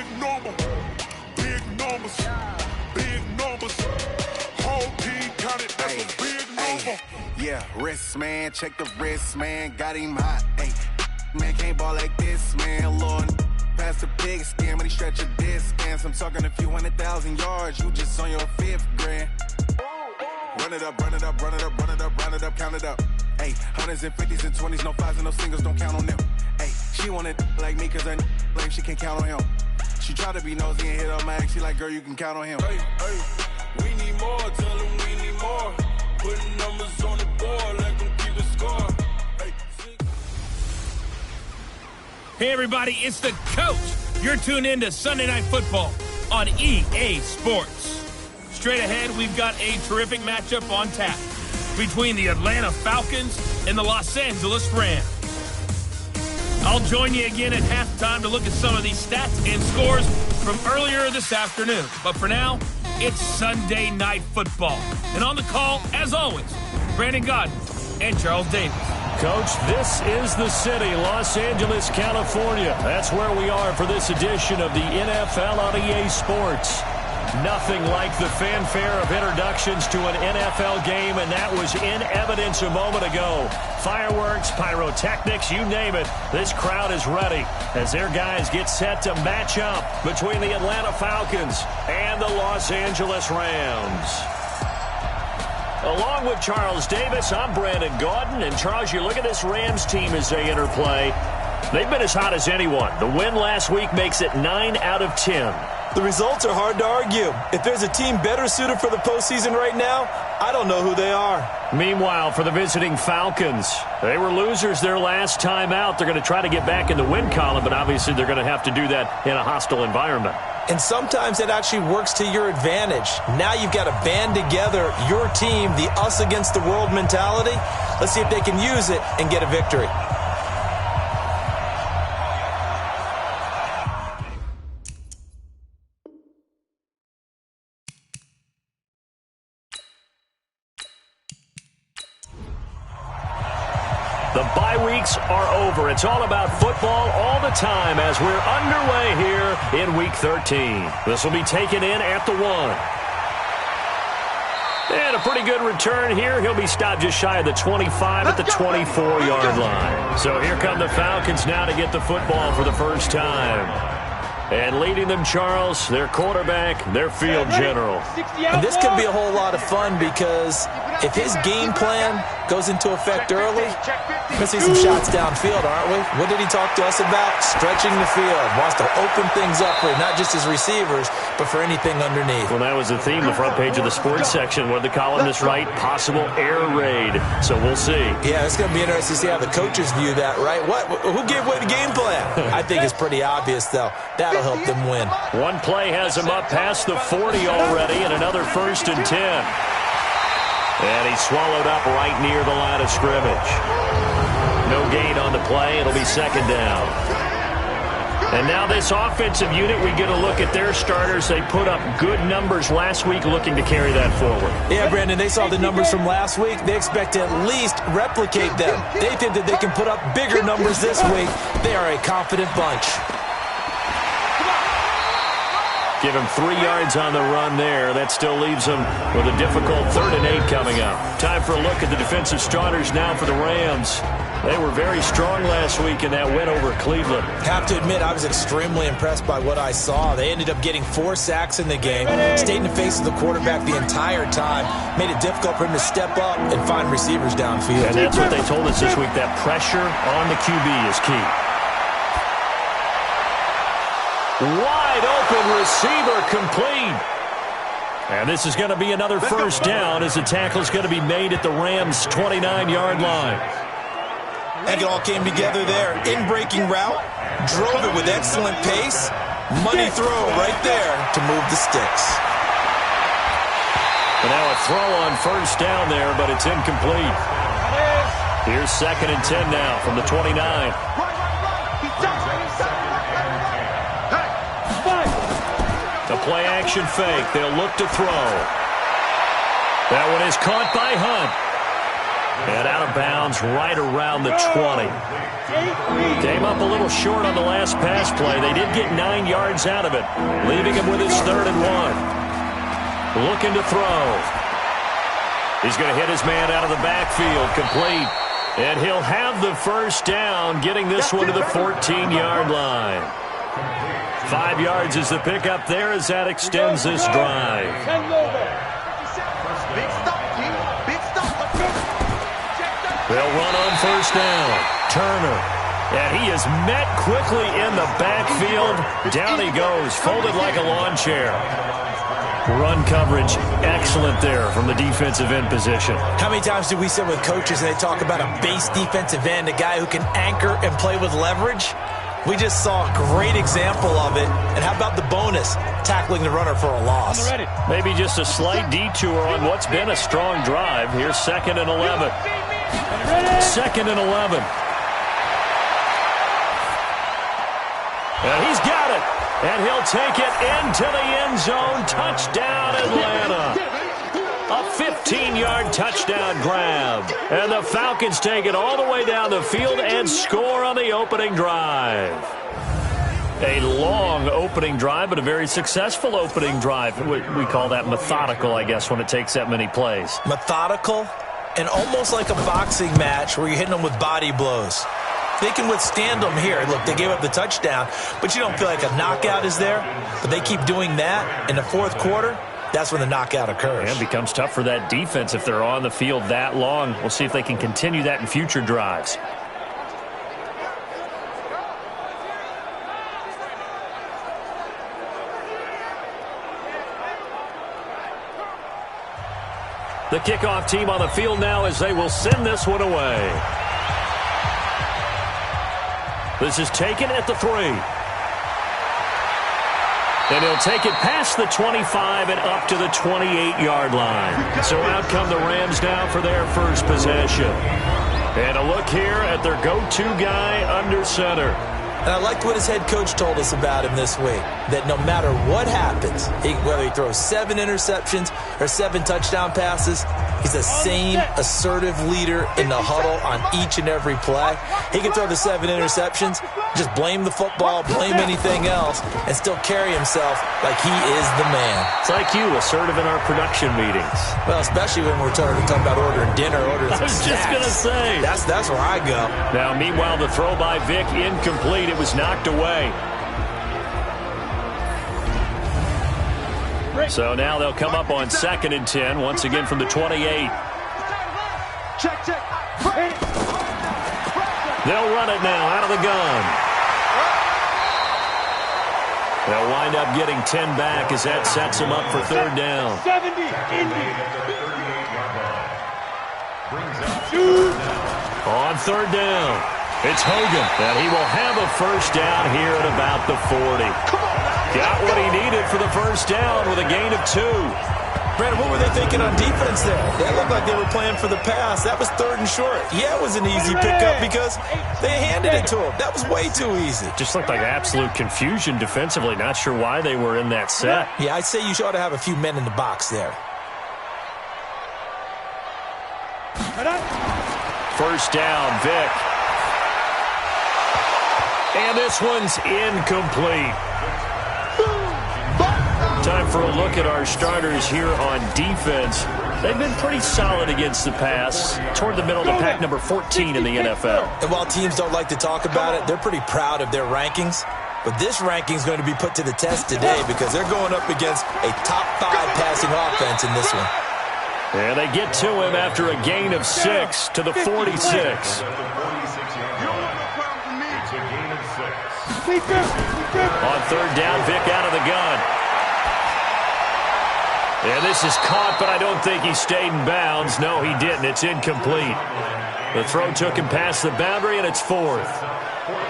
big number. Big numbers. Big numbers. Whole team counted, that's a big number. Yeah, wrist, man. Check the wrist, man. Got him hot. Ay, man, can't ball like this, man. Lord, past the pig skin, but he stretch a distance. I'm talking a few 100,000 yards. You just on your 5th grand. Run it up, run it up, run it up, run it up, run it up, count it up. Ay, hundreds and 50s and 20s, no 5s and no singles, don't count on them. Ay, she wanted like me cause her like she can't count on him. She tried to be nosy and hit on my ex. She like, girl, you can count on him. Hey, hey, we need more, tell them we need more. Putting numbers on the board, let them keep a score. Hey, everybody, it's the coach. You're tuned in to Sunday Night Football on EA Sports. Straight ahead, we've got a terrific matchup on tap between the Atlanta Falcons and the Los Angeles Rams. I'll join you again at halftime to look at some of these stats and scores from earlier this afternoon. But for now, it's Sunday Night Football. And on the call, as always, Brandon Godden and Charles Davis. Coach, this is the city, Los Angeles, California. That's where we are for this edition of the NFL on EA Sports. Nothing like the fanfare of introductions to an NFL game, and that was in evidence a moment ago. Fireworks, pyrotechnics, you name it. This crowd is ready as their guys get set to match up between the Atlanta Falcons and the Los Angeles Rams. Along with Charles Davis, I'm Brandon Gaudin. And Charles, you look at this Rams team as they interplay. They've been as hot as anyone. The win last week makes it 9 out of 10. The results are hard to argue. If there's a team better suited for the postseason right now, I don't know who they are. Meanwhile, for the visiting Falcons, they were losers their last time out. They're going to try to get back in the win column, but obviously they're going to have to do that in a hostile environment. And sometimes it actually works to your advantage. Now you've got to band together your team, the us against the world mentality. Let's see if they can use it and get a victory. The bye weeks are over. It's all about football all the time as we're underway here in Week 13. This will be taken in at the 1. And a pretty good return here. He'll be stopped just shy of the 25 at the 24-yard line. So here come the Falcons now to get the football for the first time. And leading them, Charles, their quarterback, their field general. And this could be a whole lot of fun because if his game plan goes into effect early, we're going to see some shots downfield, aren't we? What did he talk to us about? Stretching the field. Wants to open things up for not just his receivers, but for anything underneath. Well, that was the theme, the front page of the sports section, where the columnists write possible air raid. So we'll see. Yeah, it's going to be interesting to see how the coaches view that, right? Who gave what game plan? I think it's pretty obvious, though. That'll help them win. One play has him up past the 40 already, and another 1st and 10. And he's swallowed up right near the line of scrimmage. No gain on the play. It'll be 2nd down. And now this offensive unit, we get a look at their starters. They put up good numbers last week, looking to carry that forward. Yeah, Brandon, they saw the numbers from last week. They expect to at least replicate them. They think that they can put up bigger numbers this week. They are a confident bunch. Give him 3 yards on the run there. That still leaves him with a difficult 3rd and 8 coming up. Time for a look at the defensive starters now for the Rams. They were very strong last week in that win over Cleveland. Have to admit, I was extremely impressed by what I saw. They ended up getting 4 sacks in the game, stayed in the face of the quarterback the entire time, made it difficult for him to step up and find receivers downfield. And that's what they told us this week, that pressure on the QB is key. Wide open receiver complete. And this is going to be another 1st down as the tackle is going to be made at the Rams' 29-yard line. And it all came together there. In-breaking route, drove it with excellent pace. Money throw right there to move the sticks. And now a throw on 1st down there, but it's incomplete. Here's 2nd and 10 now from the 29. The play-action fake. They'll look to throw. That one is caught by Hunt. And out of bounds right around the 20. Came up a little short on the last pass play. They did get 9 yards out of it, leaving him with his 3rd and 1. Looking to throw. He's going to hit his man out of the backfield, complete. And he'll have the first down, getting this one to the 14-yard line. 5 yards is the pickup there as that extends this drive. They'll run on first down. Turner. And he is met quickly in the backfield. Down he goes, folded like a lawn chair. Run coverage, excellent there from the defensive end position. How many times do we sit with coaches and they talk about a base defensive end, a guy who can anchor and play with leverage? We just saw a great example of it. And how about the bonus, tackling the runner for a loss? Maybe just a slight detour on what's been a strong drive. Here's 2nd and 11. 2nd and 11. And he's got it. And he'll take it into the end zone. Touchdown, Atlanta. A 15-yard touchdown grab. And the Falcons take it all the way down the field and score on the opening drive. A long opening drive, but a very successful opening drive. We call that methodical, I guess, when it takes that many plays. Methodical and almost like a boxing match where you're hitting them with body blows. They can withstand them here. Look, they gave up the touchdown, but you don't feel like a knockout is there. But they keep doing that in the 4th quarter. That's when the knockout occurs. And it becomes tough for that defense if they're on the field that long. We'll see if they can continue that in future drives. The kickoff team on the field now as they will send this one away. This is taken at the 3. And he'll take it past the 25 and up to the 28-yard line. So out come the Rams now for their first possession. And a look here at their go-to guy under center. And I liked what his head coach told us about him this week, that no matter what happens, whether he throws 7 interceptions or 7 touchdown passes, he's the same assertive leader in the huddle on each and every play. He can throw the 7 interceptions, just blame the football, blame anything else, and still carry himself like he is the man. It's like you, assertive in our production meetings. Well, especially when we're talking about ordering dinner, ordering some I was just going to say. That's where I go. Now, meanwhile, the throw by Vic incomplete. It was knocked away. So now they'll come up on 2nd and 10, once again from the 28. Check. They'll run it now out of the gun. They'll wind up getting 10 back as that sets them up for 3rd down. 70, On 3rd down, it's Hogan, and he will have a first down here at about the 40. Got what he needed for the first down with a gain of 2. Brandon, what were they thinking on defense there? They looked like they were playing for the pass. That was 3rd and short. Yeah, it was an easy pickup because they handed it to him. That was way too easy. Just looked like absolute confusion defensively. Not sure why they were in that set. Yeah, I'd say you ought to have a few men in the box there. First down, Vic. And this one's incomplete. Time for a look at our starters here on defense. They've been pretty solid against the pass, toward the middle of the pack, number 14 in the NFL. And while teams don't like to talk about it, they're pretty proud of their rankings. But this ranking is going to be put to the test today because they're going up against a top 5 passing offense in this one. And they get to him after a gain of 6 to the 46. On 3rd down, Vic out of the gun. And this is caught, but I don't think he stayed in bounds. No, he didn't. It's incomplete. The throw took him past the boundary, and it's 4th.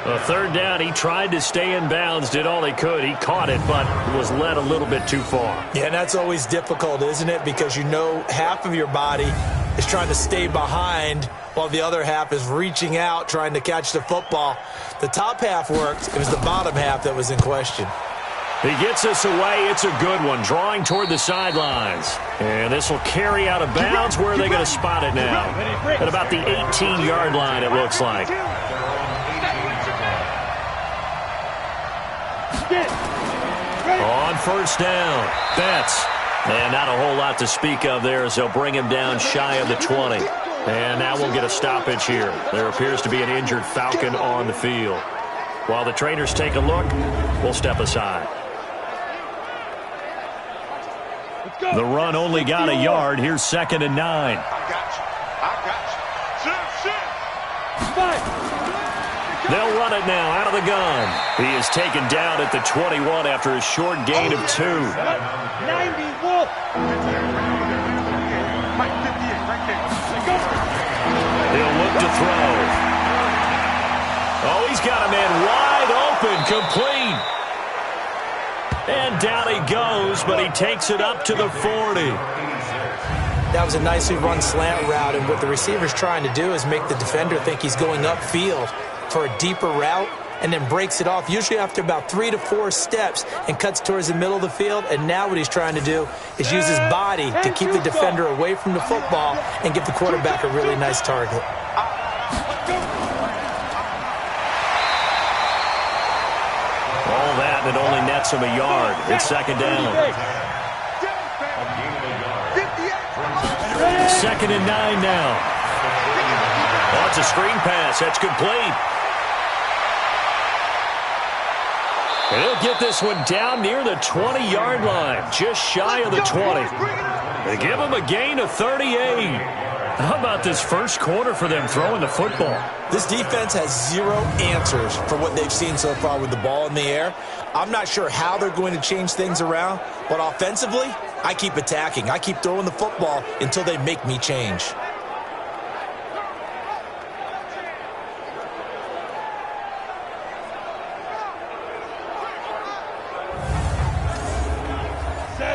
A 3rd down, he tried to stay in bounds, did all he could. He caught it, but was led a little bit too far. Yeah, and that's always difficult, isn't it? Because you know half of your body is trying to stay behind while the other half is reaching out, trying to catch the football. The top half worked. It was the bottom half that was in question. He gets us away. It's a good one, drawing toward the sidelines. And this will carry out of bounds. Where are they going to spot it now? At about the 18-yard line, it looks like. On first down, Betts. And not a whole lot to speak of there as they'll bring him down shy of the 20. And now we'll get a stoppage here. There appears to be an injured Falcon on the field. While the trainers take a look, we'll step aside. The run only got a yard. Here's 2nd and 9. I got you. They'll run it now out of the gun. He is taken down at the 21 after a short gain of 2. 91. He'll look to throw. Oh, he's got a man wide open, complete. And down he goes, but he takes it up to the 40. That was a nicely run slant route, and what the receiver's trying to do is make the defender think he's going upfield for a deeper route, and then breaks it off, usually after about 3 to 4 steps, and cuts towards the middle of the field. And now what he's trying to do is use his body to keep the defender away from the football and give the quarterback a really nice target. All that, and it only nets him a yard. It's 2nd down. 2nd and 9 now. Oh, it's a screen pass. That's complete. And he'll get this one down near the 20-yard line, just shy of the 20. They give him a gain of 38. How about this first quarter for them throwing the football? This defense has 0 answers for what they've seen so far with the ball in the air. I'm not sure how they're going to change things around, but offensively, I keep attacking. I keep throwing the football until they make me change.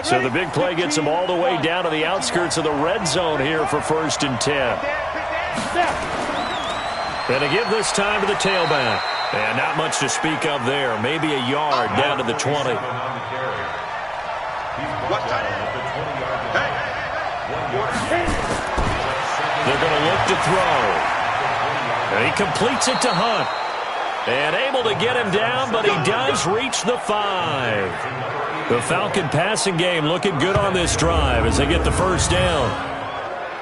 So the big play gets them all the way down to the outskirts of the red zone here for 1st and 10. And to give this time to the tailback. And not much to speak of there. Maybe a yard down to the 20. They're going to look to throw. And he completes it to Hunt. And able to get him down, but he does reach the 5. The Falcon passing game looking good on this drive as they get the first down.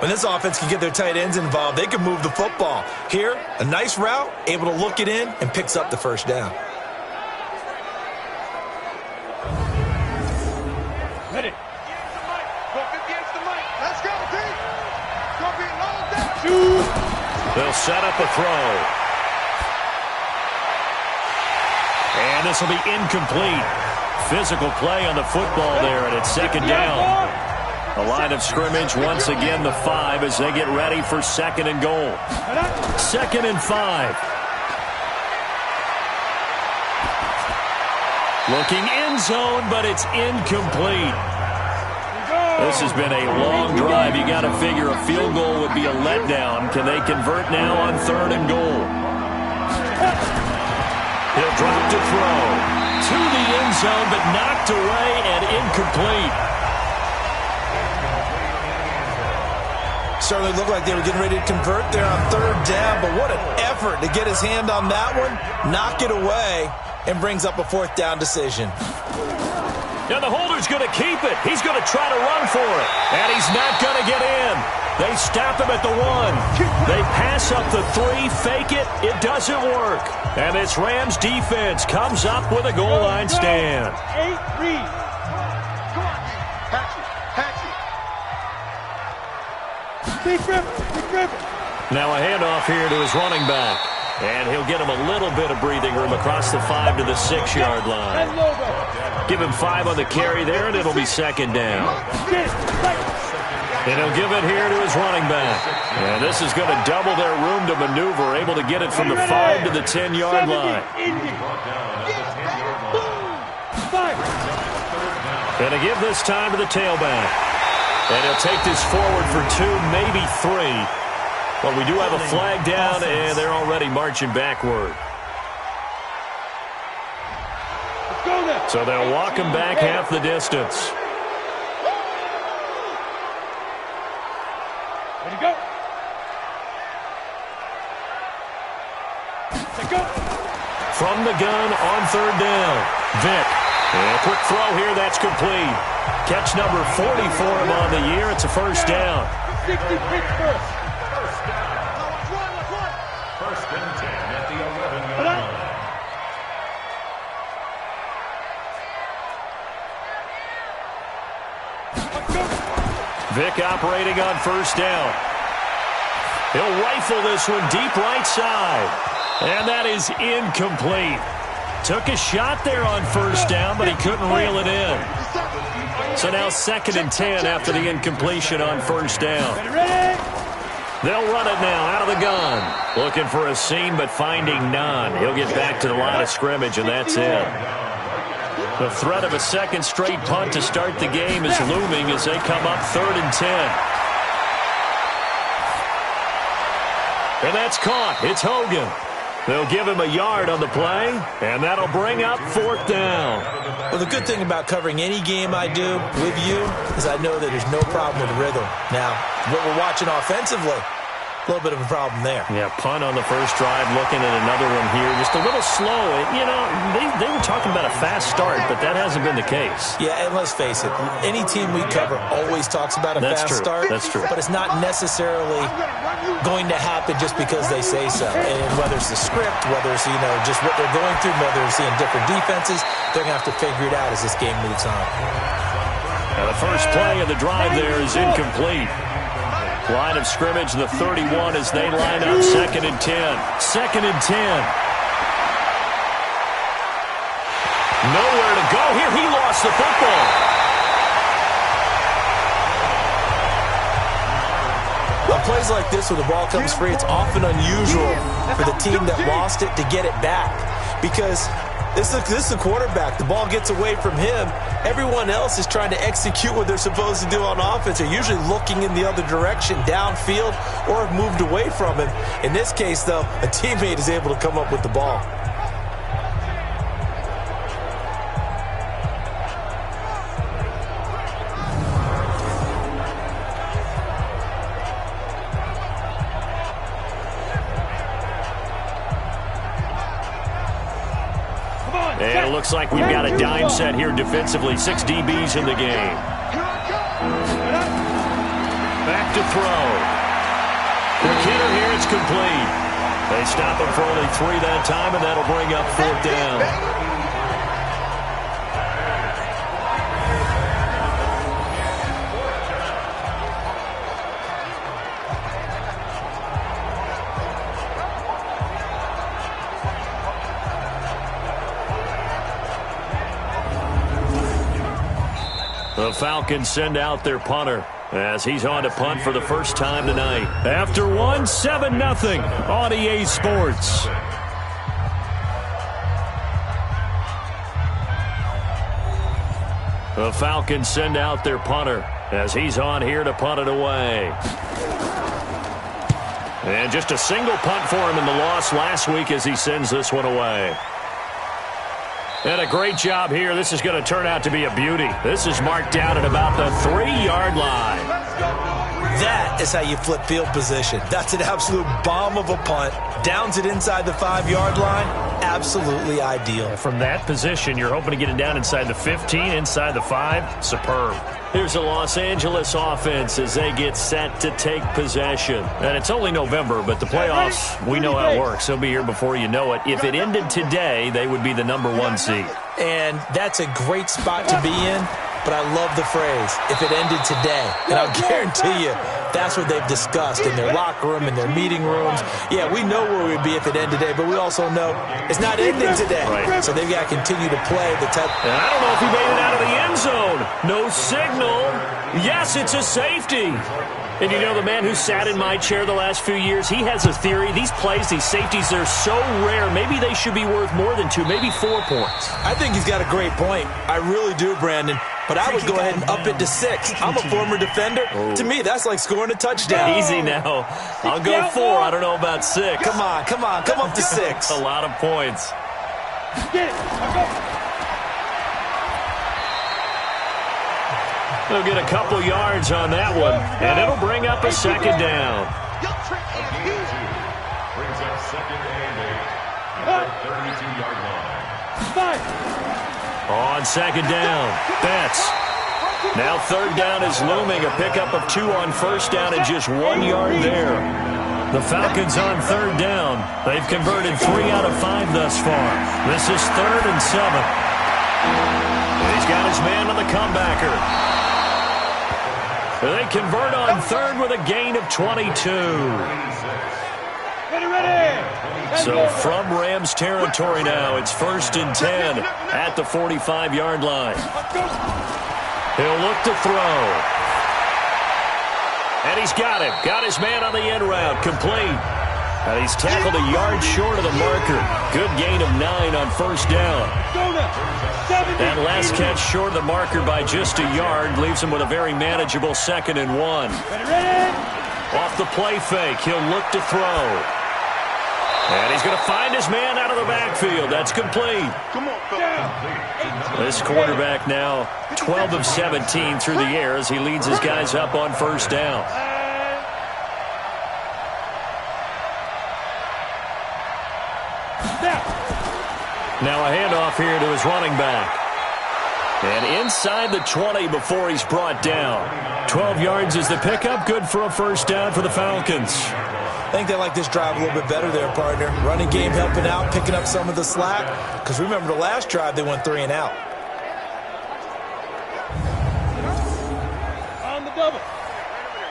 When this offense can get their tight ends involved, they can move the football. Here, a nice route, able to look it in, and picks up the first down. Ready. Go 50 the mic. Let's go, team. It's going to be a long day. They'll set up a throw. And this will be incomplete. Physical play on the football there, and it's 2nd down. The line of scrimmage, once again, the 5 as they get ready for 2nd and goal. 2nd and 5. Looking end zone, but it's incomplete. This has been a long drive. You got to figure a field goal would be a letdown. Can they convert now on 3rd and goal? He'll drop to throw. To the end zone, but knocked away and incomplete. Certainly looked like they were getting ready to convert there on 3rd down, but what an effort to get his hand on that one, knock it away, and brings up a 4th down decision. Now the holder's going to keep it. He's going to try to run for it, and he's not going to get in. They stop him at the 1. They pass up the 3, fake it. It doesn't work. And this Rams defense comes up with a goal line stand. 8-3. Come on, Hatchet. Now a handoff here to his running back. And he'll get him a little bit of breathing room across the 5 to the 6-yard line. Give him 5 on the carry there, and it'll be 2nd down. And he'll give it here to his running back. And this is going to double their room to maneuver, able to get it from the 5 to the 10-yard line. And to give this time to the tailback. And he'll take this forward for 2, maybe 3. But we do have a flag down, and they're already marching backward. Let's go now. So they'll walk him back half the distance. Ready to go. Set go. From the gun on third down. Vick. And a quick throw here. That's complete. Catch number 40 for him on the year. It's a first down. 60 picks first. First down. First and 10 at the 11-yard line. Vick operating on first down. He'll rifle this one deep right side. And that is incomplete. Took a shot there on first down, but he couldn't reel it in. So now 2nd and 10 after the incompletion on first down. They'll run it now out of the gun. Looking for a seam, but finding none. He'll get back to the line of scrimmage, and that's it. The threat of a second straight punt to start the game is looming as they come up 3rd and 10. And that's caught. It's Hogan. They'll give him a yard on the play, and that'll bring up 4th down. Well, the good thing about covering any game I do with you is I know that there's no problem with rhythm. Now, what we're watching offensively, a little bit of a problem there. Yeah, punt on the first drive, looking at another one here. Just a little slow. You know, they were talking about a fast start, but that hasn't been the case. Yeah, and let's face it, any team we cover always talks about a fast start. That's true. But it's not necessarily going to happen just because they say so. And whether it's the script, whether it's, just what they're going through, whether they're seeing different defenses, they're going to have to figure it out as this game moves on. Now the first play of the drive there is incomplete. Line of scrimmage, the 31 as they line up 2nd and 10. 2nd and 10. Nowhere to go here. He lost the football. On plays like this where the ball comes free, it's often unusual for the team that lost it to get it back. Because this is the quarterback. The ball gets away from him. Everyone else is trying to execute what they're supposed to do on offense. They're usually looking in the other direction, downfield, or have moved away from him. In this case, though, a teammate is able to come up with the ball. And it looks like we've got a dime set here defensively. 6 DBs in the game. Back to throw. Quick hitter here, it's complete. They stop him for only 3 that time, and that'll bring up 4th down. The Falcons send out their punter as he's on to punt for the first time tonight. After 7-0 on EA Sports. The Falcons send out their punter as he's on here to punt it away. And just a single punt for him in the loss last week as he sends this one away. And a great job here. This is going to turn out to be a beauty. This is marked down at about the 3-yard line. That is how you flip field position. That's an absolute bomb of a punt. Downs it inside the 5-yard line. Absolutely ideal. From that position, you're hoping to get it down inside the 15, inside the 5. Superb. Here's the Los Angeles offense as they get set to take possession. And it's only November, but the playoffs, we know how it works. They'll be here before you know it. If it ended today, they would be the #1 seed. And that's a great spot to be in, but I love the phrase, if it ended today. And I'll guarantee you, that's what they've discussed in their locker room, in their meeting rooms. Yeah, we know where we'd be if it ended today, but we also know it's not ending today. Right. So they've got to continue to play the type. And I don't know if he made it out of the end zone. No signal. Yes, it's a safety. And you know, the man who sat in my chair the last few years, he has a theory. These plays, these safeties, they're so rare. Maybe they should be worth more than 2, maybe 4 points. I think he's got a great point. I really do, Brandon. But I would go ahead and up it to 6. I'm a former defender. Oh. To me, that's like scoring a touchdown. Easy now. I'll go 4. I don't know about 6. Come on. Come up to 6. A lot of points. They'll get a couple yards on that one, and it'll bring up a second down. Brings up second and 8 at the 32-yard line. On second down, Betts. Now third down is looming. A pickup of 2 on first down and just 1 yard there. The Falcons on third down. They've converted 3 out of 5 thus far. This is 3rd and 7. And he's got his man on the comebacker. They convert on third with a gain of 22. So from Rams territory now, it's 1st and 10 at the 45-yard line. He'll look to throw. And he's got him. Got his man on the end route. Complete. And he's tackled a yard short of the marker. Good gain of 9 on first down. That last catch short of the marker by just a yard leaves him with a very manageable 2nd and 1. Off the play fake, he'll look to throw. And he's going to find his man out of the backfield. That's complete. This quarterback now 12 of 17 through the air as he leads his guys up on first down. Now a handoff here to his running back. And inside the 20 before he's brought down. 12 yards is the pickup. Good for a first down for the Falcons. I think they like this drive a little bit better there, partner. Running game helping out, picking up some of the slack. Because remember, the last drive, they went 3 and out. On the double.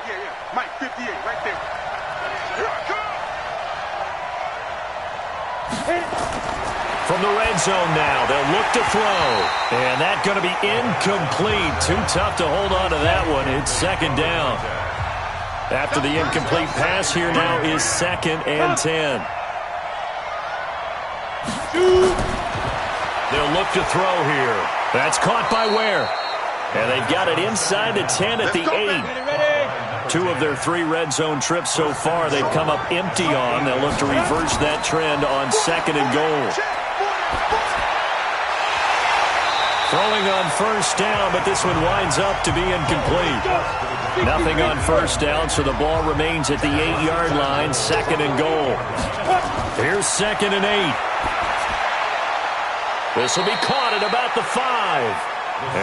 Yeah. Mike, 58, right there. From the red zone now, they'll look to throw. And that's going to be incomplete. Too tough to hold on to that one. It's 2nd down. After the incomplete pass, here now is 2nd and 10. They'll look to throw here. That's caught by Ware. And they've got it inside the 10 at the 8. 2 of their 3 red zone trips so far they've come up empty on. They'll look to reverse that trend on 2nd and goal. Throwing on first down, but this one winds up to be incomplete. Nothing on first down, so the ball remains at the 8-yard line, 2nd and goal. Here's 2nd and 8. This will be caught at about the 5.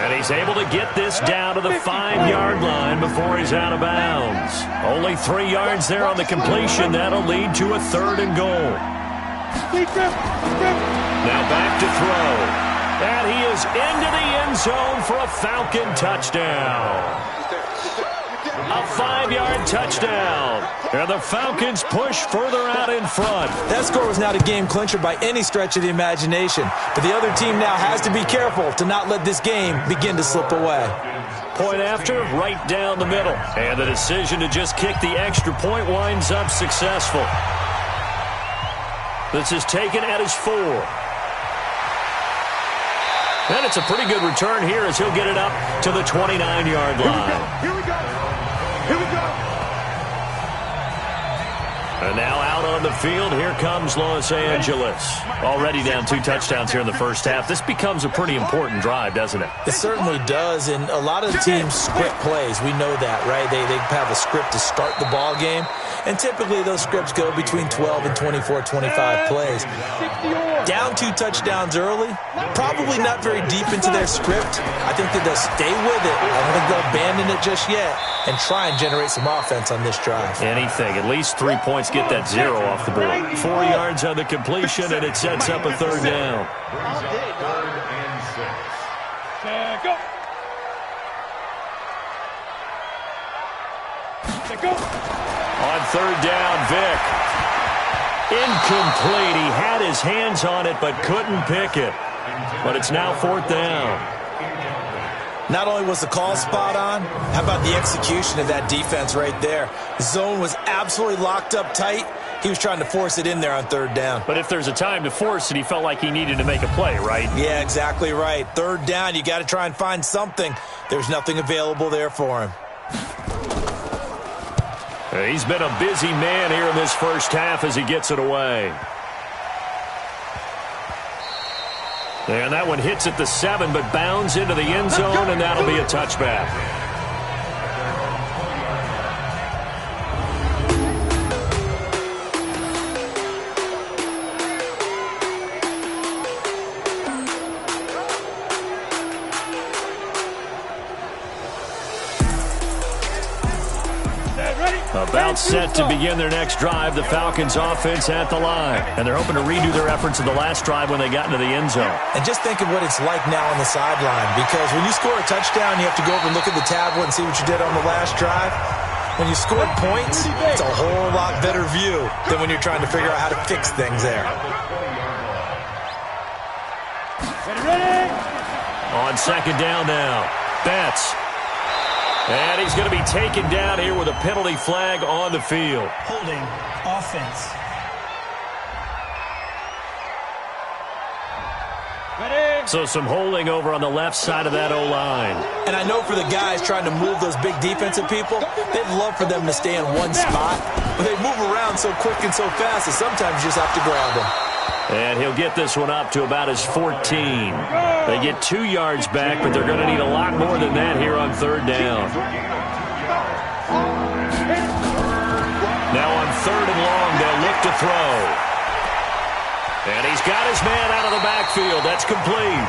And he's able to get this down to the 5-yard line before he's out of bounds. Only 3 yards there on the completion. That'll lead to a 3rd and goal. Now back to throw. And he is into the end zone for a Falcon touchdown. A 5-yard touchdown. And the Falcons push further out in front. That score was not a game clincher by any stretch of the imagination. But the other team now has to be careful to not let this game begin to slip away. Point after, right down the middle. And the decision to just kick the extra point winds up successful. This is taken at his 4. And it's a pretty good return here as he'll get it up to the 29-yard line. Here we go. And now out on the field, here comes Los Angeles. Already down 2 touchdowns here in the first half. This becomes a pretty important drive, doesn't it? It certainly does, and a lot of the teams script plays. We know that, right? They have a script to start the ball game, and typically those scripts go between 12 and 24, 25 plays. Down 2 touchdowns early, probably not very deep into their script. I think that they'll stay with it. I don't think they'll abandon it just yet and try and generate some offense on this drive. Anything, at least 3 points, get that 0 off the board. 4 yards on the completion, and it sets up a 3rd down. On 3rd down, Vic. Incomplete. He had his hands on it but couldn't pick it. But it's now 4th down. Not only was the call spot on, how about the execution of that defense right there? The zone was absolutely locked up tight. He was trying to force it in there on 3rd down. But if there's a time to force it, he felt like he needed to make a play, right? Yeah, exactly right. 3rd down, you got to try and find something. There's nothing available there for him. He's been a busy man here in this first half as he gets it away. And that one hits at the 7, but bounds into the end zone, and that'll be a touchback. About set to begin their next drive, the Falcons offense at the line. And they're hoping to redo their efforts in the last drive when they got into the end zone. And just think of what it's like now on the sideline, because when you score a touchdown, you have to go over and look at the tablet and see what you did on the last drive. When you scored points, it's a whole lot better view than when you're trying to figure out how to fix things there. On second down now, Betts. And he's going to be taken down here with a penalty flag on the field. Holding offense. So some holding over on the left side of that O-line. And I know for the guys trying to move those big defensive people, they'd love for them to stay in one spot. But they move around so quick and so fast that sometimes you just have to grab them. And he'll get this one up to about his 14. They get 2 yards back, but they're going to need a lot more than that here on third down. Now on third and long, they'll look to throw. And he's got his man out of the backfield. That's complete.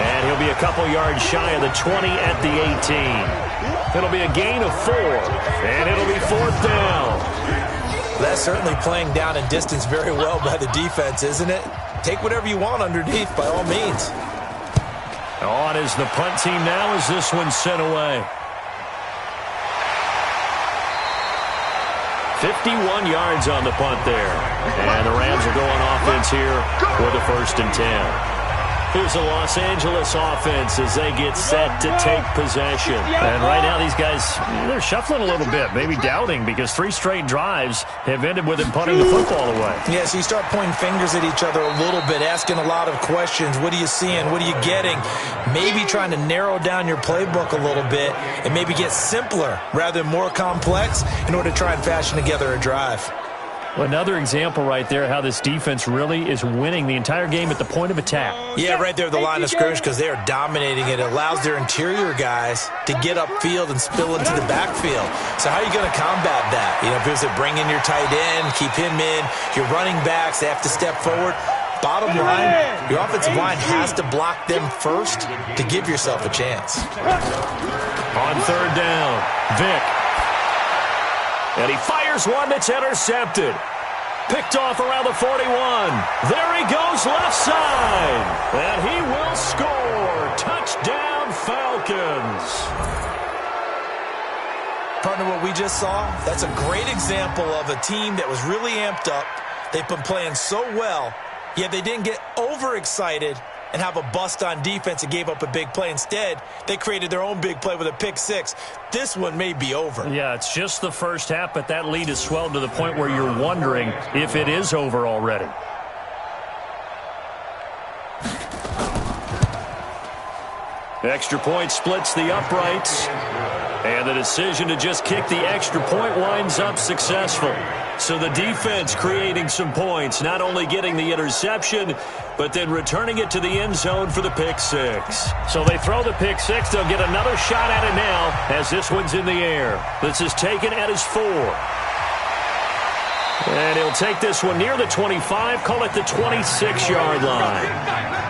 And he'll be a couple yards shy of the 20 at the 18. It'll be a gain of 4, and it'll be fourth down. That's certainly playing down in distance very well by the defense, isn't it? Take whatever you want underneath, by all means. On is the punt team now as this one's sent away. 51 yards on the punt there. And the Rams are going offense here with a 1st and 10. Here's the Los Angeles offense as they get set to take possession. And right now these guys, they're shuffling a little bit, maybe doubting, because 3 straight drives have ended with them punting the football away. Yeah, so you start pointing fingers at each other a little bit, asking a lot of questions. What are you seeing? What are you getting? Maybe trying to narrow down your playbook a little bit and maybe get simpler rather than more complex in order to try and fashion together a drive. Well, another example right there how this defense really is winning the entire game at the point of attack. Yeah, right there at the line of scrimmage, because they are dominating it. It allows their interior guys to get upfield and spill into the backfield. So how are you going to combat that? You know, if it was to bring in your tight end, keep him in, your running backs, they have to step forward. Bottom line, your offensive line has to block them first to give yourself a chance. On third down, Vick. And he fires one that's intercepted. Picked off around the 41. There he goes left side. And he will score. Touchdown, Falcons. Partner, what we just saw, that's a great example of a team that was really amped up. They've been playing so well, yet they didn't get overexcited and have a bust on defense and gave up a big play. Instead, they created their own big play with a pick 6. This one may be over. Yeah, it's just the first half, but that lead has swelled to the point where you're wondering if it is over already. Extra point splits the uprights. And the decision to just kick the extra point winds up successful. So the defense creating some points, not only getting the interception, but then returning it to the end zone for the pick 6. So they throw the pick 6. They'll get another shot at it now as this one's in the air. This is taken at his 4. And he'll take this one near the 25, call it the 26-yard line.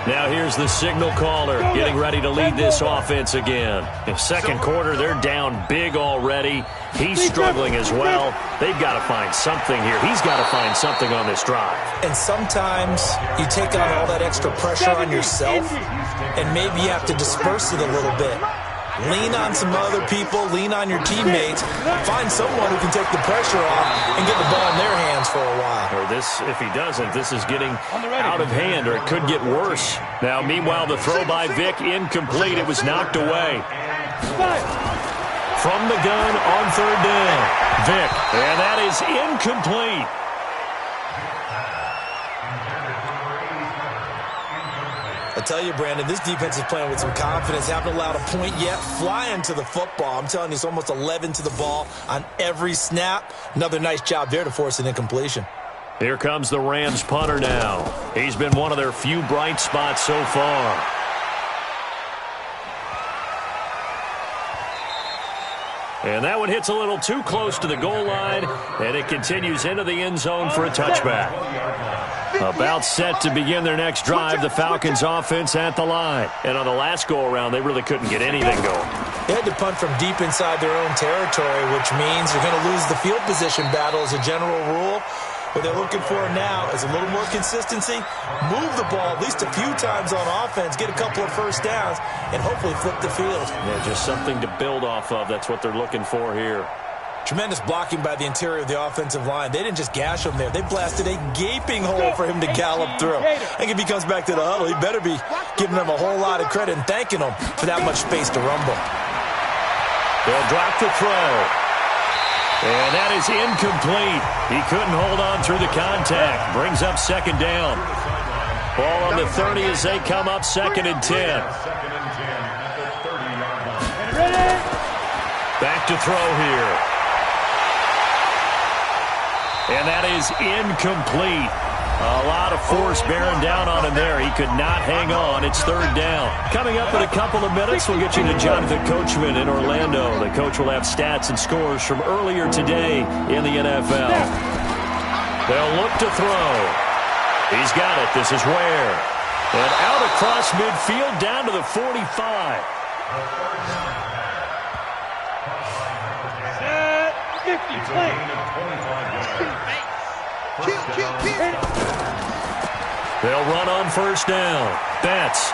Now here's the signal caller getting ready to lead this offense again. In second quarter, they're down big already. He's struggling as well. They've got to find something here. He's got to find something on this drive. And sometimes you take on all that extra pressure on yourself, and maybe you have to disperse it a little bit. Lean on some other people, lean on your teammates, find someone who can take the pressure off and get the ball in their hands for a while. Or this, if he doesn't, this is getting out of hand, or it could get worse. Now, meanwhile, the throw by Vick incomplete. It was knocked away. From the gun on third down, Vick, and that is incomplete. I tell you, Brandon, this defense is playing with some confidence. Haven't allowed a point yet. Flying to the football. I'm telling you, it's almost 11 to the ball on every snap. Another nice job there to force an incompletion. Here comes the Rams punter now. He's been one of their few bright spots so far. And that one hits a little too close to the goal line, and it continues into the end zone for a touchback. About set to begin their next drive, the Falcons offense at the line. And on the last go-around, they really couldn't get anything going. They had to punt from deep inside their own territory, which means you're going to lose the field position battle as a general rule. What they're looking for now is a little more consistency, move the ball at least a few times on offense, get a couple of first downs, and hopefully flip the field. Yeah, just something to build off of. That's what they're looking for here. Tremendous blocking by the interior of the offensive line. They didn't just gash him there. They blasted a gaping hole for him to gallop through. I think if he comes back to the huddle, he better be giving them a whole lot of credit and thanking them for that much space to rumble. They'll drop the throw. And that is incomplete. He couldn't hold on through the contact. Brings up second down. Ball on the 30 as they come up 2nd and 10. Back to throw here. And that is incomplete. A lot of force bearing down on him there. He could not hang on. It's 3rd down. Coming up in a couple of minutes, we'll get you to Jonathan Coachman in Orlando. The coach will have stats and scores from earlier today in the NFL. They'll look to throw. He's got it. This is Ware. And out across midfield down to the 45. Set 50, play. They'll run on 1st down. Betts.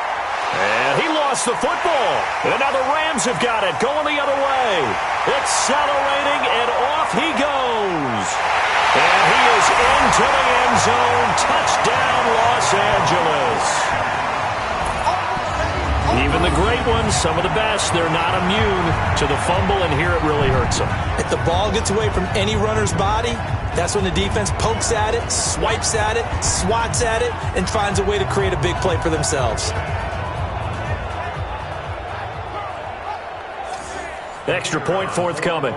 And he lost the football. And now the Rams have got it. Going the other way. Accelerating, and off he goes. And he is into the end zone. Touchdown, Los Angeles. Even the great ones, some of the best, they're not immune to the fumble, and here it really hurts them. If the ball gets away from any runner's body, that's when the defense pokes at it, swipes at it, swats at it, and finds a way to create a big play for themselves. Extra point forthcoming.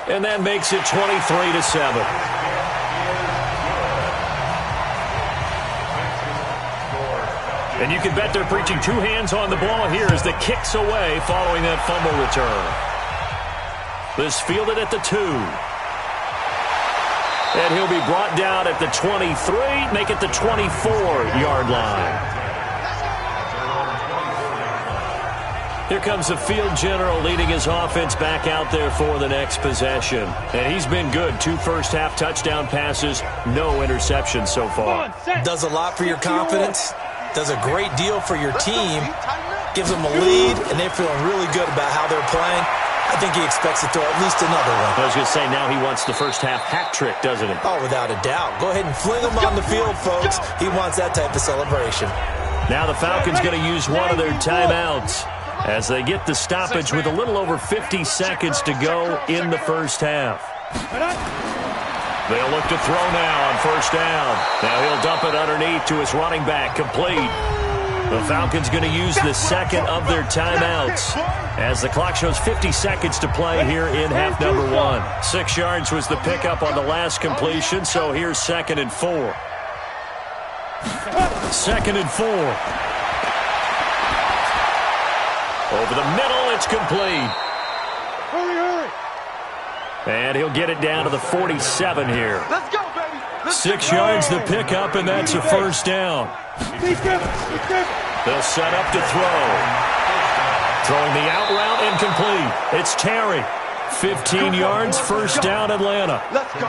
And that makes it 23-7. And you can bet they're preaching 2 hands on the ball here as the kick's away following that fumble return. This fielded at the 2. And he'll be brought down at the 23, make it the 24-yard line. Here comes the field general leading his offense back out there for the next possession. And he's been good. 2 first-half touchdown passes, no interceptions so far. Does a lot for your confidence. Does a great deal for your team, gives them a lead, and they're feeling really good about how they're playing. I think he expects to throw at least another one. I was going to say, now he wants the first-half hat trick, doesn't he? Oh, without a doubt. Go ahead and fling him on the field, folks. He wants that type of celebration. Now the Falcons going to use one of their timeouts as they get the stoppage with a little over 50 seconds to go in the first half. They'll look to throw now on 1st down. Now he'll dump it underneath to his running back, complete. The Falcons going to use the second of their timeouts as the clock shows 50 seconds to play here in half number 1. 6 yards was the pickup on the last completion, so here's 2nd and 4. 2nd and 4. Over the middle, it's complete. And he'll get it down to the 47 here. Let's go, baby. 6 yards the pickup, and that's a 1st down. They'll set up to throw. Throwing the out route, incomplete. It's Terry. 15 yards, 1st down, Atlanta. Let's go.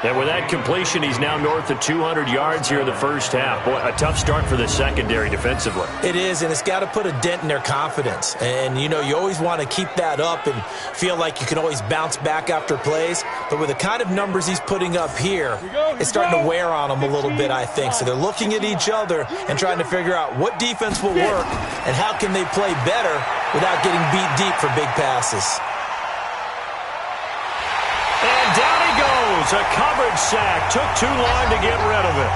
And with that completion, he's now north of 200 yards here in the first half. Boy, a tough start for the secondary defensively. It is, and it's got to put a dent in their confidence. And, you know, you always want to keep that up and feel like you can always bounce back after plays. But with the kind of numbers he's putting up here, it's starting to wear on them a little bit, I think. So they're looking at each other and trying to figure out what defense will work and how can they play better without getting beat deep for big passes. And down he goes. A coverage sack. Took too long to get rid of it.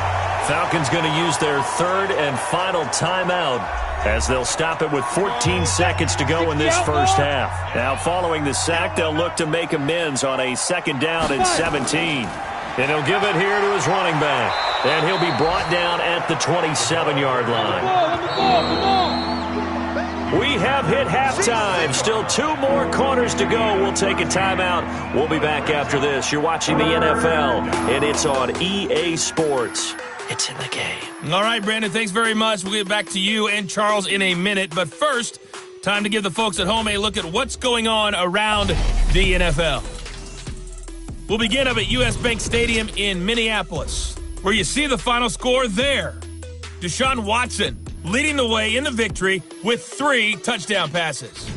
Falcons going to use their 3rd and final timeout as they'll stop it with 14 seconds to go in this first half. Now following the sack, they'll look to make amends on a 2nd down and 17. And he'll give it here to his running back. And he'll be brought down at the 27-yard line. We have hit halftime. Still 2 more quarters to go. We'll take a timeout. We'll be back after this. You're watching the NFL, and it's on EA Sports. It's in the game. All right, Brandon, thanks very much. We'll get back to you and Charles in a minute. But first, time to give the folks at home a look at what's going on around the NFL. We'll begin up at U.S. Bank Stadium in Minneapolis, where you see the final score there. Deshaun Watson leading the way in the victory with 3 touchdown passes.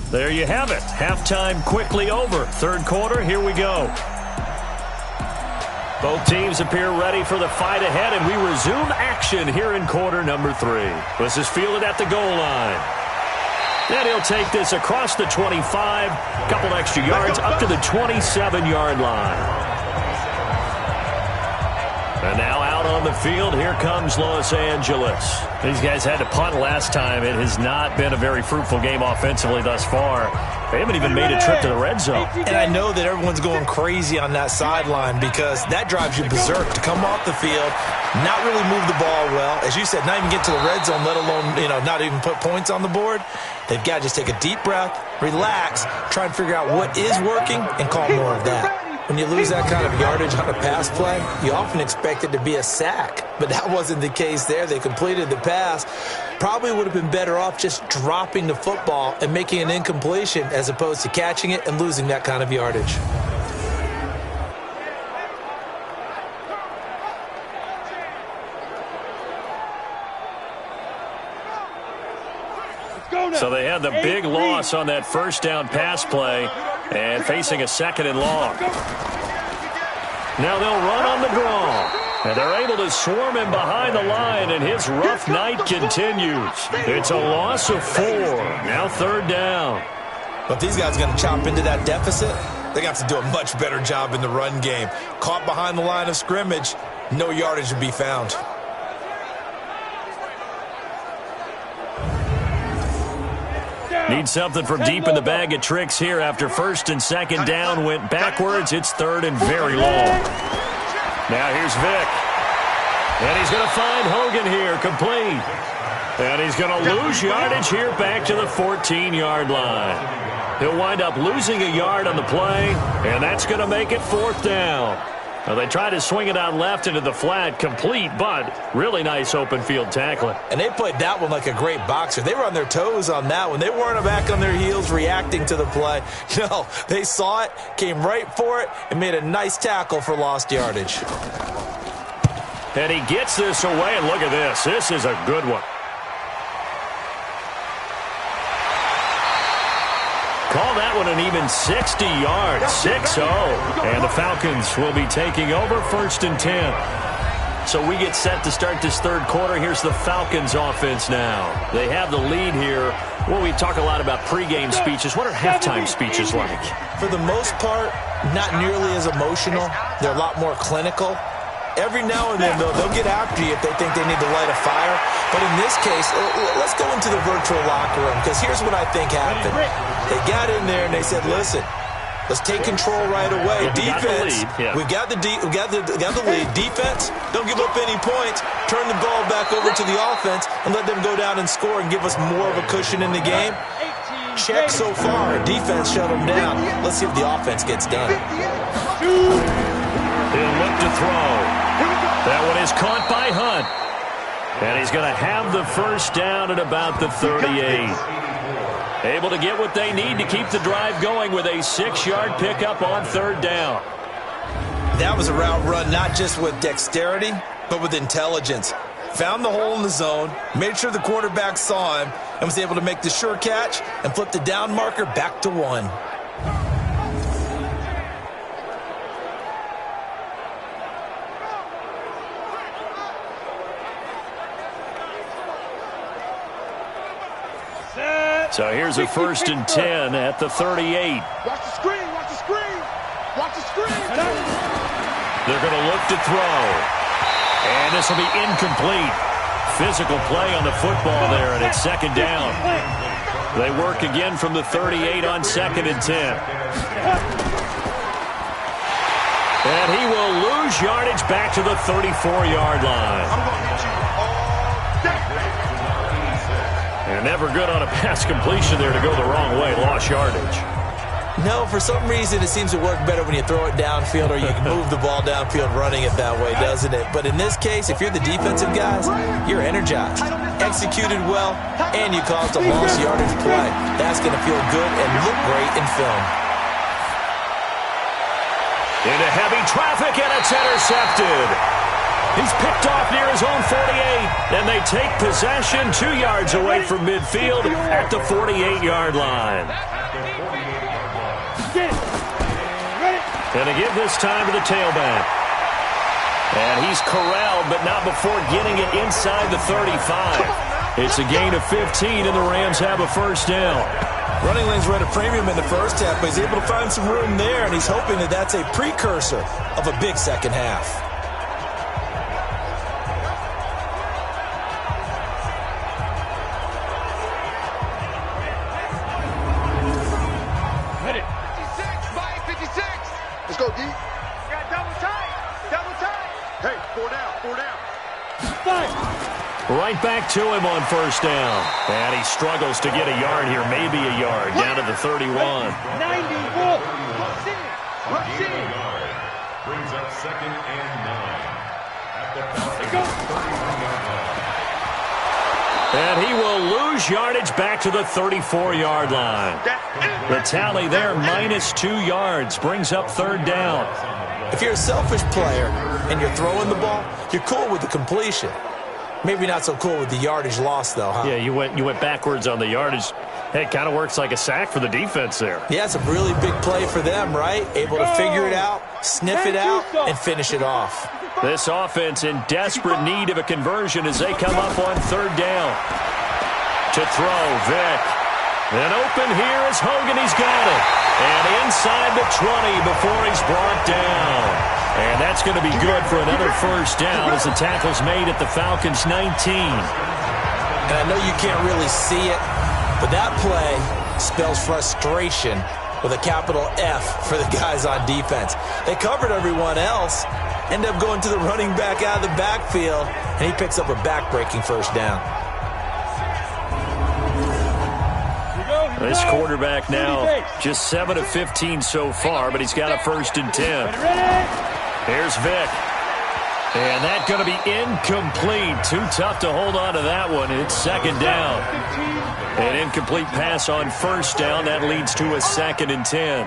There you have it. Halftime quickly over. Third quarter, here we go. Both teams appear ready for the fight ahead, and we resume action here in quarter number 3. This is fielded at the goal line. And he'll take this across the 25, couple extra yards, up to the 27-yard line. And now out on the field, here comes Los Angeles. These guys had to punt last time. It has not been a very fruitful game offensively thus far. They haven't even made a trip to the red zone. And I know that everyone's going crazy on that sideline because that drives you berserk to come off the field, not really move the ball well. As you said, not even get to the red zone, let alone, not even put points on the board. They've got to just take a deep breath, relax, try and figure out what is working, and call more of that. When you lose that kind of yardage on a pass play, you often expect it to be a sack. But that wasn't the case there. They completed the pass. Probably would have been better off just dropping the football and making an incompletion as opposed to catching it and losing that kind of yardage. So they had the big loss on that first down pass play and facing a 2nd and long. Now they'll run on the draw. And they're able to swarm him behind the line, and his rough night continues. It's a loss of 4. Now 3rd down. But these guys are going to chop into that deficit. They're going to have to do a much better job in the run game. Caught behind the line of scrimmage, no yardage would be found. Need something from deep in the bag of tricks here after 1st and 2nd down went backwards. It's 3rd and very long. Now here's Vick. And he's going to find Hogan here, complete. And he's going to lose yardage here back to the 14-yard line. He'll wind up losing a yard on the play, and that's going to make it 4th down. Now they try to swing it out left into the flat, complete, but really nice open field tackling. And they played that one like a great boxer. They were on their toes on that one. They weren't back on their heels reacting to the play. No, they saw it, came right for it, and made a nice tackle for lost yardage. And he gets this away, and look at this. This is a good one. Call that one an even 60 yards, 6-0. And the Falcons will be taking over 1st and 10. So we get set to start this 3rd quarter. Here's the Falcons offense now. They have the lead here. Well, we talk a lot about pregame speeches. What are halftime speeches like? For the most part, not nearly as emotional. They're a lot more clinical. Every now and then, though, they'll get after you if they think they need to light a fire. But in this case, let's go into the virtual locker room, because here's what I think happened. They got in there and they said, listen, let's take control right away. Defense, we've got the lead. Defense, don't give up any points. Turn the ball back over to the offense and let them go down and score and give us more of a cushion in the game. Check so far. Defense shut them down. Let's see if the offense gets done. He'll look to throw. That one is caught by Hunt. And he's going to have the 1st down at about the 38. Able to get what they need to keep the drive going with a 6-yard pickup on 3rd down. That was a route run not just with dexterity, but with intelligence. Found the hole in the zone, made sure the quarterback saw him, and was able to make the sure catch and flip the down marker back to 1. So here's a 1st and 10 at the 38. Watch the screen, watch the screen, watch the screen. They're going to look to throw. And this will be incomplete. Physical play on the football there, and it's 2nd down. They work again from the 38 on 2nd and 10. And he will lose yardage back to the 34-yard line. And never good on a pass completion there to go the wrong way. Lost yardage. No, for some reason it seems to work better when you throw it downfield or you can move the ball downfield running it that way, doesn't it? But in this case, if you're the defensive guys, you're energized, executed well, and you caused a lost yardage play. That's going to feel good and look great in film. Into heavy traffic, and it's intercepted. He's picked off near his own 48, and they take possession 2 yards away from midfield at the 48-yard line. And to give this time to the tailback. And he's corralled, but not before getting it inside the 35. It's a gain of 15, and the Rams have a first down. Running lanes were at a premium in the first half, but he's able to find some room there, and he's hoping that that's a precursor of a big second half. Ready. 56. Let's go, D. Got double tight. Hey, 4 down. 5. Right back to him on first down. And he struggles to get a yard here, maybe a yard, down to the 31. 90. Rush in. Brings up 2nd and 9. At the 31-yard line. And he will lose yardage back to the 34-yard line. The tally there, -2 yards, brings up 3rd down. If you're a selfish player and you're throwing the ball, you're cool with the completion. Maybe not so cool with the yardage loss, though, huh? Yeah, you went backwards on the yardage. Hey, it kind of works like a sack for the defense there. Yeah, it's a really big play for them, right? Able to figure it out, sniff it out, and finish it off. This offense in desperate need of a conversion as they come up on 3rd down. To throw, Vick. Then open here is Hogan. He's got it. And inside the 20 before he's brought down. And that's going to be good for another first down as the tackle's made at the Falcons' 19. And I know you can't really see it, but that play spells frustration with a capital F for the guys on defense. They covered everyone else, end up going to the running back out of the backfield, and he picks up a back-breaking first down. This quarterback now just 7 of 15 so far, but he's got a 1st and 10. Here's Vick. And that's going to be incomplete. Too tough to hold on to that one. It's 2nd down. An incomplete pass on 1st down. That leads to a 2nd and 10.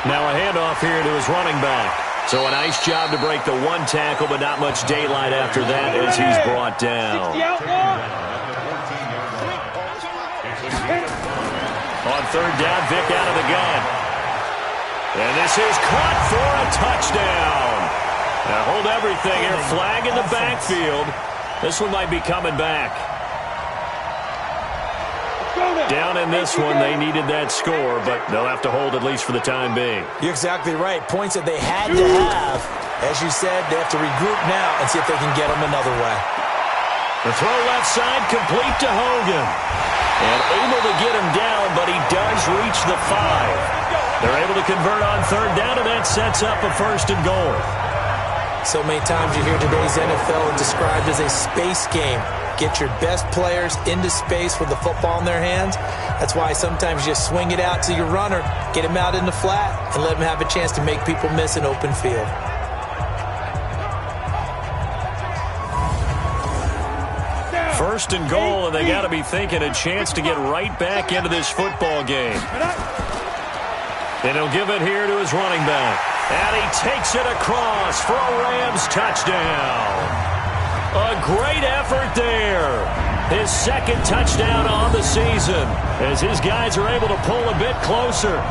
Now a handoff here to his running back. So a nice job to break the 1 tackle, but not much daylight after that as he's brought down. On 3rd down, Vick out of the gun. And this is caught for a touchdown. Now hold everything here. Flag in the backfield. This one might be coming back. Down in this one, they needed that score, but they'll have to hold at least for the time being. You're exactly right. Points that they had to have. As you said, they have to regroup now and see if they can get them another way. The throw left side, complete to Hogan. And able to get him down, but he does reach the 5. They're able to convert on 3rd down, and that sets up a 1st and goal. So many times you hear today's NFL described as a space game. Get your best players into space with the football in their hands. That's why sometimes you just swing it out to your runner, get him out in the flat, and let him have a chance to make people miss an open field. First and goal, and they got to be thinking a chance to get right back into this football game. And he'll give it here to his running back. And he takes it across for a Rams touchdown. A great effort there. His 2nd touchdown on the season as his guys are able to pull a bit closer.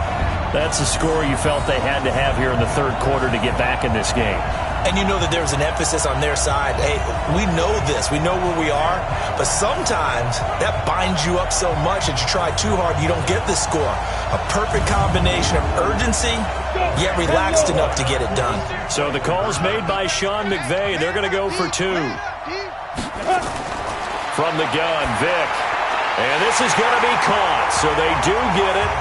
That's the score you felt they had to have here in the 3rd quarter to get back in this game. And you know that there's an emphasis on their side. Hey, we know this. We know where we are. But sometimes that binds you up so much that you try too hard, you don't get the score. A perfect combination of urgency, yet relaxed enough to get it done. So the call's made by Sean McVay. They're going to go for 2. From the gun, Vick. And this is going to be caught. So they do get it.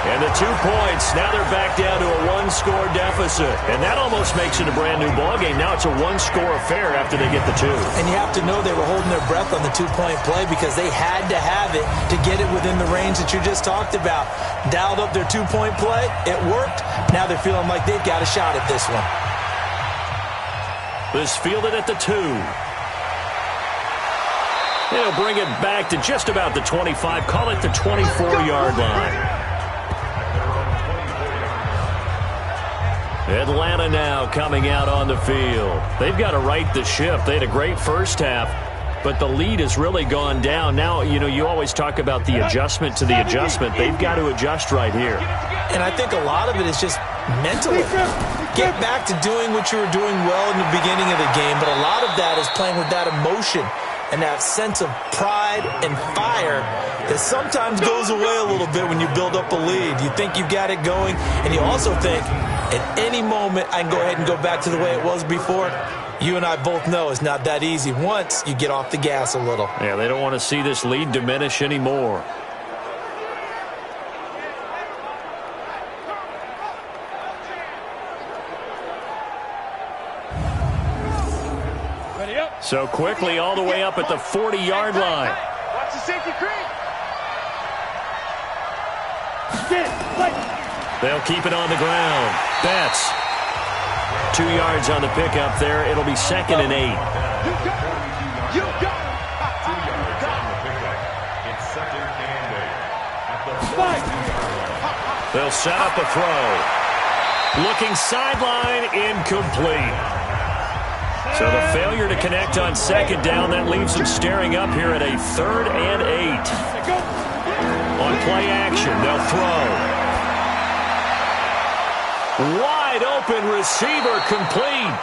And the 2 points, now they're back down to a 1-score deficit. And that almost makes it a brand-new ballgame. Now it's a 1-score affair after they get the 2. And you have to know they were holding their breath on the 2-point play because they had to have it to get it within the range that you just talked about. Dialed up their 2-point play. It worked. Now they're feeling like they've got a shot at this one. This fielded at the 2. They'll bring it back to just about the 25. Call it the 24-yard line. Atlanta now coming out on the field. They've got to right the ship. They had a great first half, but the lead has really gone down. Now, you always talk about the adjustment to the adjustment. They've got to adjust right here. And I think a lot of it is just mentally. Get back to doing what you were doing well in the beginning of the game, but a lot of that is playing with that emotion and that sense of pride and fire that sometimes goes away a little bit when you build up a lead. You think you've got it going, and you also think at any moment I can go ahead and go back to the way it was before. You and I both know it's not that easy once you get off the gas a little. Yeah, they don't want to see this lead diminish anymore. So quickly all the way up at the 40-yard line. Watch the safety creep. They'll keep it on the ground. Betts. 2 yards on the pickup there. It'll be 2nd and 8. You got it. You got it. 2 yards on the pickup. It's 2nd and 8. They'll set up a throw. Looking sideline, incomplete. So the failure to connect on 2nd down, that leaves them staring up here at a 3rd and 8. On play action, they'll throw. Wide open receiver complete.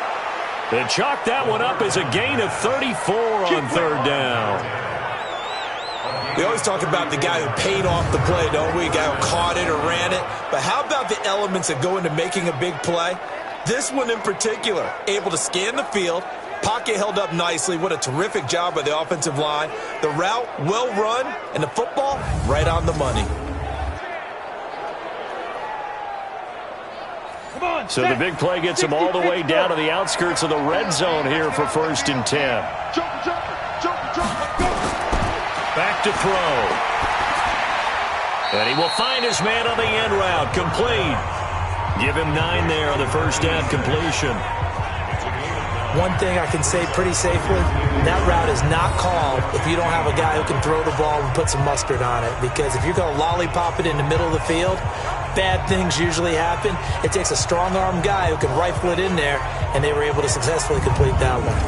They chalk that one up as a gain of 34 on 3rd down. We always talk about the guy who paid off the play, don't we? A guy who caught it or ran it. But how about the elements that go into making a big play? This one in particular, able to scan the field, pocket held up nicely. What a terrific job by the offensive line. The route, well run, and the football, right on the money. So the big play gets them all the way down to the outskirts of the red zone here for 1st and 10. Back to throw. And he will find his man on the end route, complete. Give him 9 there on the first down completion. One thing I can say pretty safely, that route is not called if you don't have a guy who can throw the ball and put some mustard on it. Because if you're going to lollipop it in the middle of the field, bad things usually happen. It takes a strong-arm guy who can rifle it in there, and they were able to successfully complete that one.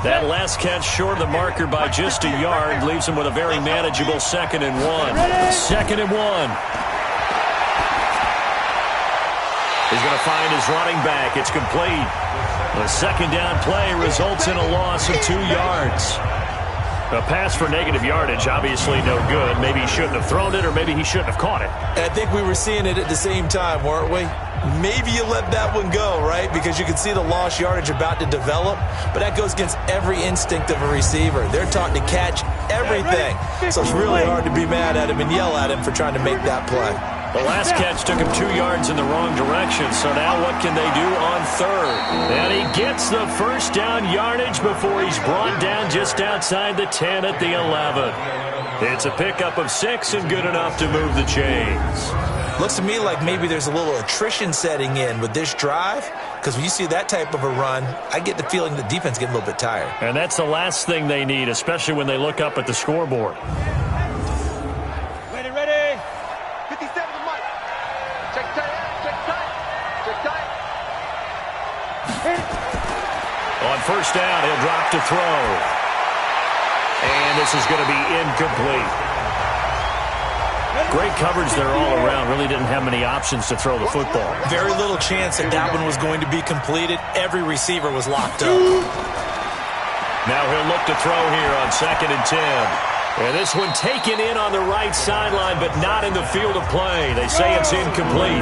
That last catch short of the marker by just a yard leaves him with a very manageable 2nd and 1. 2nd and 1. He's going to find his running back. It's complete. The 2nd down play results in a loss of 2 yards. A pass for negative yardage, obviously no good. Maybe he shouldn't have thrown it, or maybe he shouldn't have caught it. And I think we were seeing it at the same time, weren't we? Maybe you let that one go, right? Because you can see the lost yardage about to develop. But that goes against every instinct of a receiver. They're taught to catch everything. So it's really hard to be mad at him and yell at him for trying to make that play. The last catch took him 2 yards in the wrong direction, so now what can they do on 3rd? And he gets the first down yardage before he's brought down just outside the 10 at the 11. It's a pickup of 6 and good enough to move the chains. Looks to me like maybe there's a little attrition setting in with this drive, because when you see that type of a run, I get the feeling the defense getting a little bit tired. And that's the last thing they need, especially when they look up at the scoreboard. Ready. 57 to Mike. Check tight. On first down, he'll drop to throw. And this is going to be incomplete. Great coverage there all around. Really didn't have many options to throw the football. Very little chance that that one was going to be completed. Every receiver was locked up. Now he'll look to throw here on 2nd and 10. And this one taken in on the right sideline, but not in the field of play. They say it's incomplete.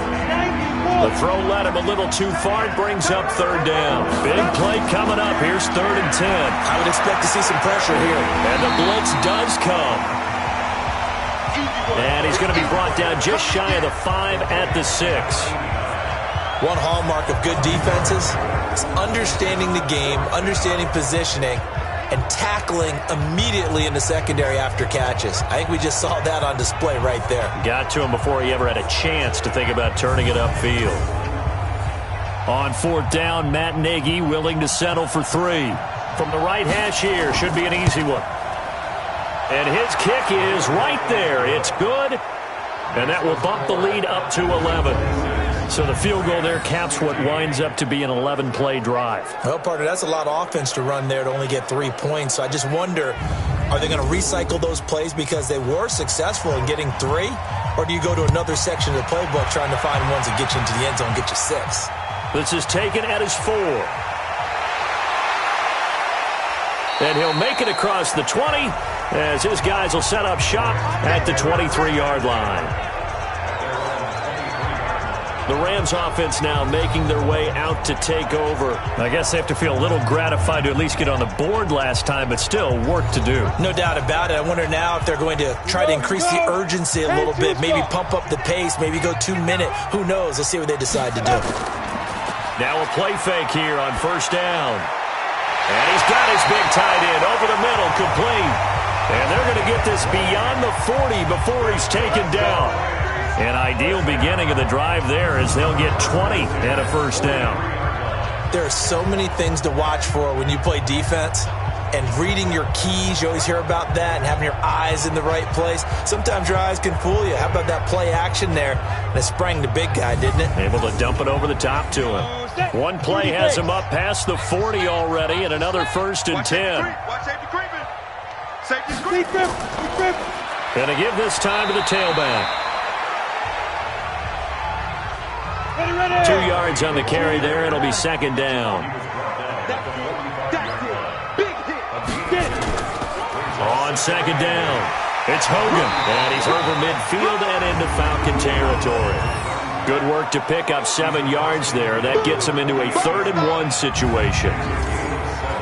The throw led him a little too far. It brings up 3rd down. Big play coming up. Here's 3rd and 10. I would expect to see some pressure here. And the blitz does come. And he's going to be brought down just shy of the 5 at the 6. One hallmark of good defenses is understanding the game, understanding positioning, and tackling immediately in the secondary after catches. I think we just saw that on display right there. Got to him before he ever had a chance to think about turning it upfield. On 4th down, Matt Nagy willing to settle for 3. From the right hash here, should be an easy one. And his kick is right there. It's good, and that will bump the lead up to 11. So the field goal there caps what winds up to be an 11-play drive. Well, partner, that's a lot of offense to run there to only get 3 points. So I just wonder, are they going to recycle those plays because they were successful in getting 3? Or do you go to another section of the playbook trying to find ones that get you into the end zone, get you 6? This is taken at his 4. And he'll make it across the 20 as his guys will set up shop at the 23-yard line. The Rams offense now making their way out to take over. I guess they have to feel a little gratified to at least get on the board last time, but still work to do. No doubt about it. I wonder now if they're going to try to increase the urgency a little bit, maybe pump up the pace, maybe go 2-minute. Who knows? Let's see what they decide to do. Now a play fake here on 1st down. And he's got his big tight end over the middle, complete. And they're going to get this beyond the 40 before he's taken down. An ideal beginning of the drive there as they'll get 20 and a 1st down. There are so many things to watch for when you play defense. And reading your keys, you always hear about that, and having your eyes in the right place. Sometimes your eyes can fool you. How about that play action there? And it sprang the big guy, didn't it? Able to dump it over the top to him. One play has him up past the 40 already, and another 1st and 10. Watch safety creeping. Safety creeping. Going to give this time to the tailback. 2 yards on the carry there. It'll be 2nd down. On 2nd down, it's Hogan, and he's over midfield and into Falcon territory. Good work to pick up 7 yards there. That gets him into a 3rd and 1 situation.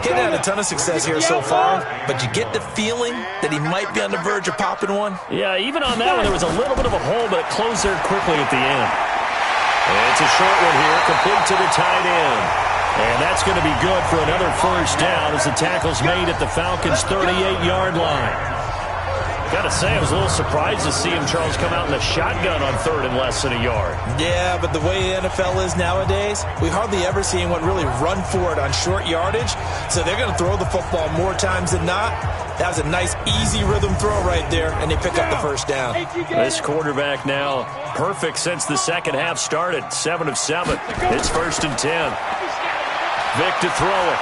He's had a ton of success here so far, but you get the feeling that he might be on the verge of popping one. Yeah, even on that one, there was a little bit of a hole, but it closed there quickly at the end. And it's a short one here, complete to the tight end. And that's going to be good for another 1st down as the tackle's made at the Falcons' 38-yard line. Got to say, I was a little surprised to see him, Charles, come out in the shotgun on 3rd and less than a yard. Yeah, but the way the NFL is nowadays, we hardly ever see anyone really run for it on short yardage. So they're going to throw the football more times than not. That was a nice, easy rhythm throw right there, and they pick up the 1st down. This quarterback now perfect since the second half started. 7 of 7. It's 1st and 10. Vic to throw it.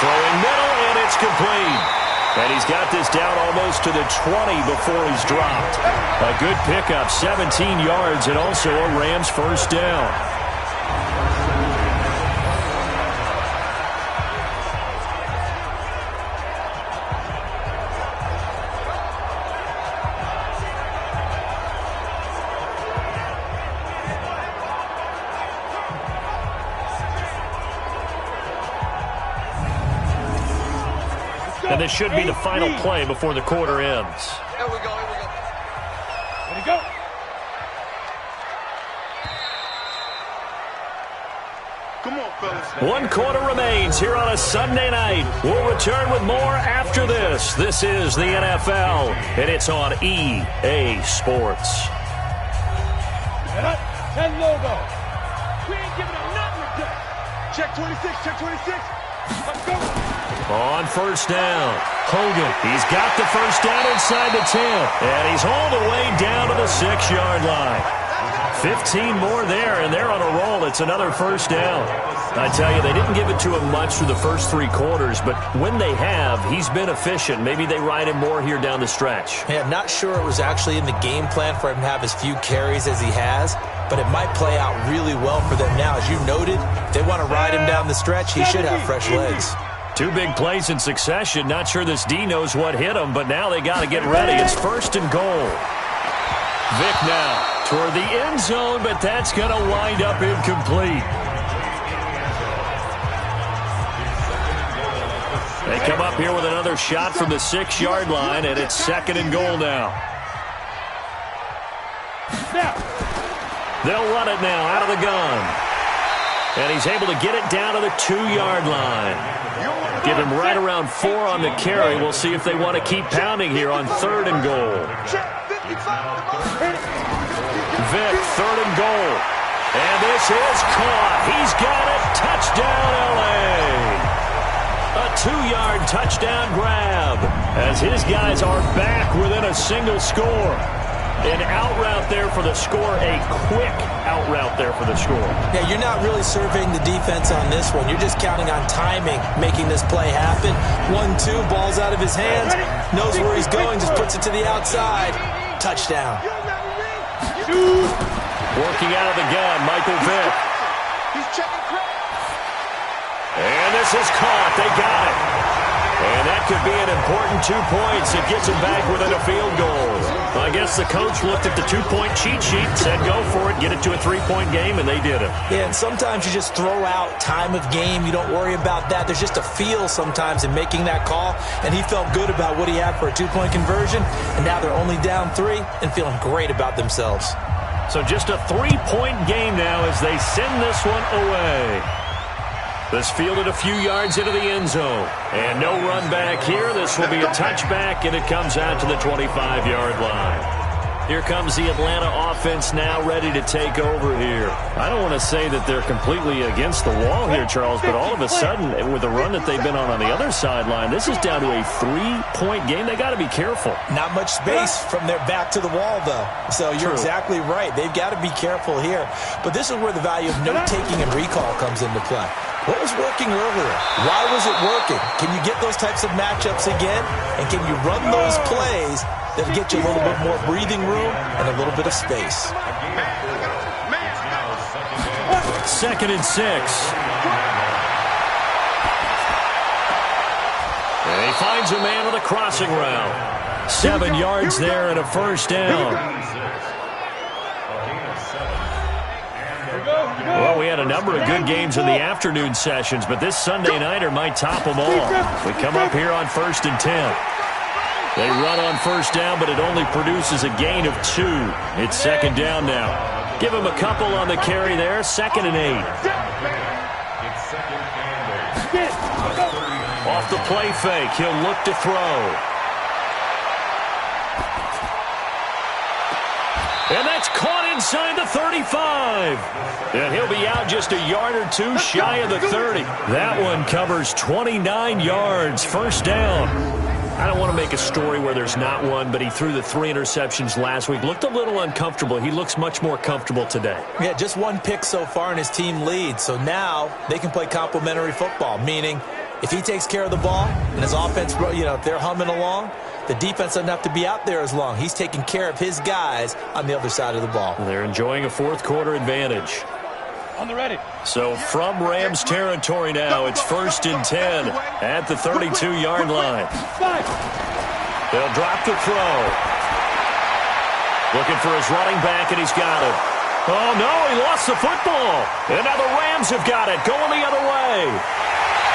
Throwing middle, and it's complete. And he's got this down almost to the 20 before he's dropped. A good pickup, 17 yards, and also a Rams 1st down. And this should be the final play before the quarter ends. Here we go. Here we go. Come on, fellas. 1 quarter remains here on a Sunday night. We'll return with more after this. This is the NFL, and it's on EA Sports. That logo. We ain't giving up nothing with that. Check 26. Check 26. Let's go. On 1st down, Hogan, he's got the 1st down inside the 10, and he's all the way down to the 6-yard line. 15 more there, and they're on a roll. It's another 1st down. I tell you, they didn't give it to him much through the first 3 quarters, but when they have, he's been efficient. Maybe they ride him more here down the stretch. Yeah, not sure it was actually in the game plan for him to have as few carries as he has, but it might play out really well for them now. As you noted, if they want to ride him down the stretch, he should have fresh legs. 2 big plays in succession. Not sure this D knows what hit him, but now they got to get ready. It's 1st and goal. Vic now toward the end zone, but that's going to wind up incomplete. They come up here with another shot from the 6-yard line, and it's 2nd and goal now. They'll run it now out of the gun. And he's able to get it down to the 2-yard line. Give him right around 4 on the carry. We'll see if they want to keep pounding here on 3rd and goal. Vic, 3rd and goal. And this is caught. He's got it. Touchdown, L.A. A 2-yard touchdown grab as his guys are back within a single score. An out route there for the score, a quick out route there for the score. Yeah, you're not really surveying the defense on this one. You're just counting on timing, making this play happen. 1-2, ball's out of his hands, knows where he's going, just puts it to the outside. Touchdown. Working out of the gun, Michael Vick. And this is caught. They got it. And that could be an important 2 points. It gets them back within a field goal. I guess the coach looked at the 2-point cheat sheet, said go for it, get it to a 3-point game, and they did it. Yeah, and sometimes you just throw out time of game. You don't worry about that. There's just a feel sometimes in making that call, and he felt good about what he had for a 2-point conversion, and now they're only down 3 and feeling great about themselves. So just a 3-point game now as they send this one away. This fielded a few yards into the end zone. And no run back here. This will be a touchback, and it comes out to the 25-yard line. Here comes the Atlanta offense now ready to take over here. I don't want to say that they're completely against the wall here, Charles, but all of a sudden, with the run that they've been on the other sideline, this is down to a 3-point game. They got to be careful. Not much space from their back to the wall, though. So you're exactly right. They've got to be careful here. But this is where the value of note-taking and recall comes into play. What was working earlier? Why was it working? Can you get those types of matchups again? And can you run those plays that'll get you a little bit more breathing room and a little bit of space? 2nd and 6. And he finds a man with a crossing route. 7 yards there and a first down. Well, we had a number of good games in the afternoon sessions, but this Sunday nighter might top them all. We come up here on 1st and 10. They run on first down, but it only produces a gain of 2. It's 2nd down now. Give him a couple on the carry there. 2nd and 8. Off the play fake, he'll look to throw. And that's caught inside the 35. And he'll be out just a yard or 2 shy of the 30. That one covers 29 yards. First down. I don't want to make a story where there's not one, but he threw the 3 interceptions last week. Looked a little uncomfortable. He looks much more comfortable today. Yeah, just 1 pick so far and his team leads. So now they can play complementary football, meaning if he takes care of the ball and his offense, if they're humming along, the defense doesn't have to be out there as long. He's taking care of his guys on the other side of the ball. They're enjoying a 4th quarter advantage. On the ready. So from Rams territory now, it's 1st and 10 at the 32-yard line. They'll drop the throw. Looking for his running back, and he's got it. Oh, no, he lost the football. And now the Rams have got it, going the other way.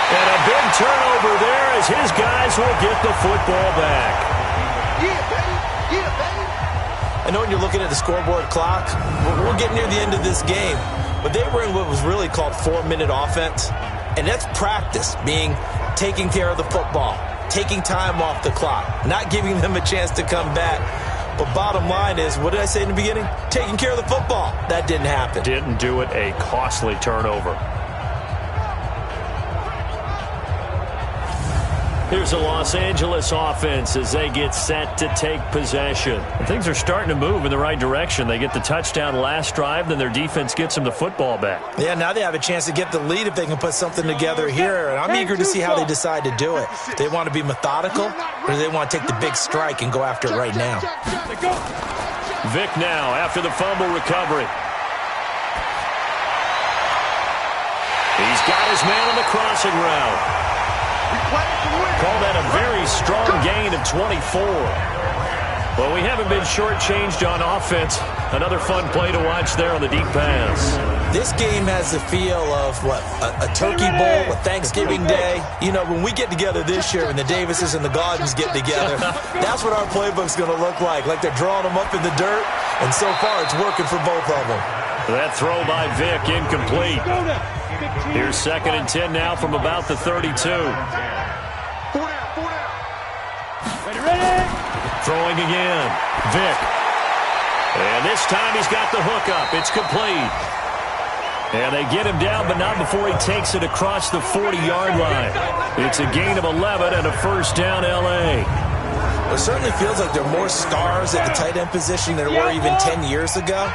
And a big turnover there as his guys will get the football back. Yeah, baby. Yeah, baby. I know when you're looking at the scoreboard clock, we're getting near the end of this game, but they were in what was really called 4-minute offense, and that's practice, being taking care of the football, taking time off the clock, not giving them a chance to come back. But bottom line is, what did I say in the beginning? Taking care of the football. That didn't happen. Didn't do it, a costly turnover. Here's the Los Angeles offense as they get set to take possession. And things are starting to move in the right direction. They get the touchdown last drive, then their defense gets them the football back. Yeah, now they have a chance to get the lead if they can put something together here. And I'm eager to see how they decide to do it. Do they want to be methodical, or do they want to take the big strike and go after it right now? Vic now after the fumble recovery. He's got his man on the crossing route. Call that a very strong gain of 24. Well, we haven't been shortchanged on offense. Another fun play to watch there on the deep pass. This game has the feel of, a Turkey Bowl, a Thanksgiving Day. You know, when we get together this year and the Davises and the Gaudens get together, that's what our playbook's going to look like they're drawing them up in the dirt. And so far, it's working for both of them. That throw by Vic, incomplete. Here's 2nd and 10 now from about the 32. Throwing again. Vic. And this time he's got the hook up. It's complete. And they get him down, but not before he takes it across the 40-yard line. It's a gain of 11 and a first down, L.A. It certainly feels like there are more stars at the tight end position than there were even 10 years ago.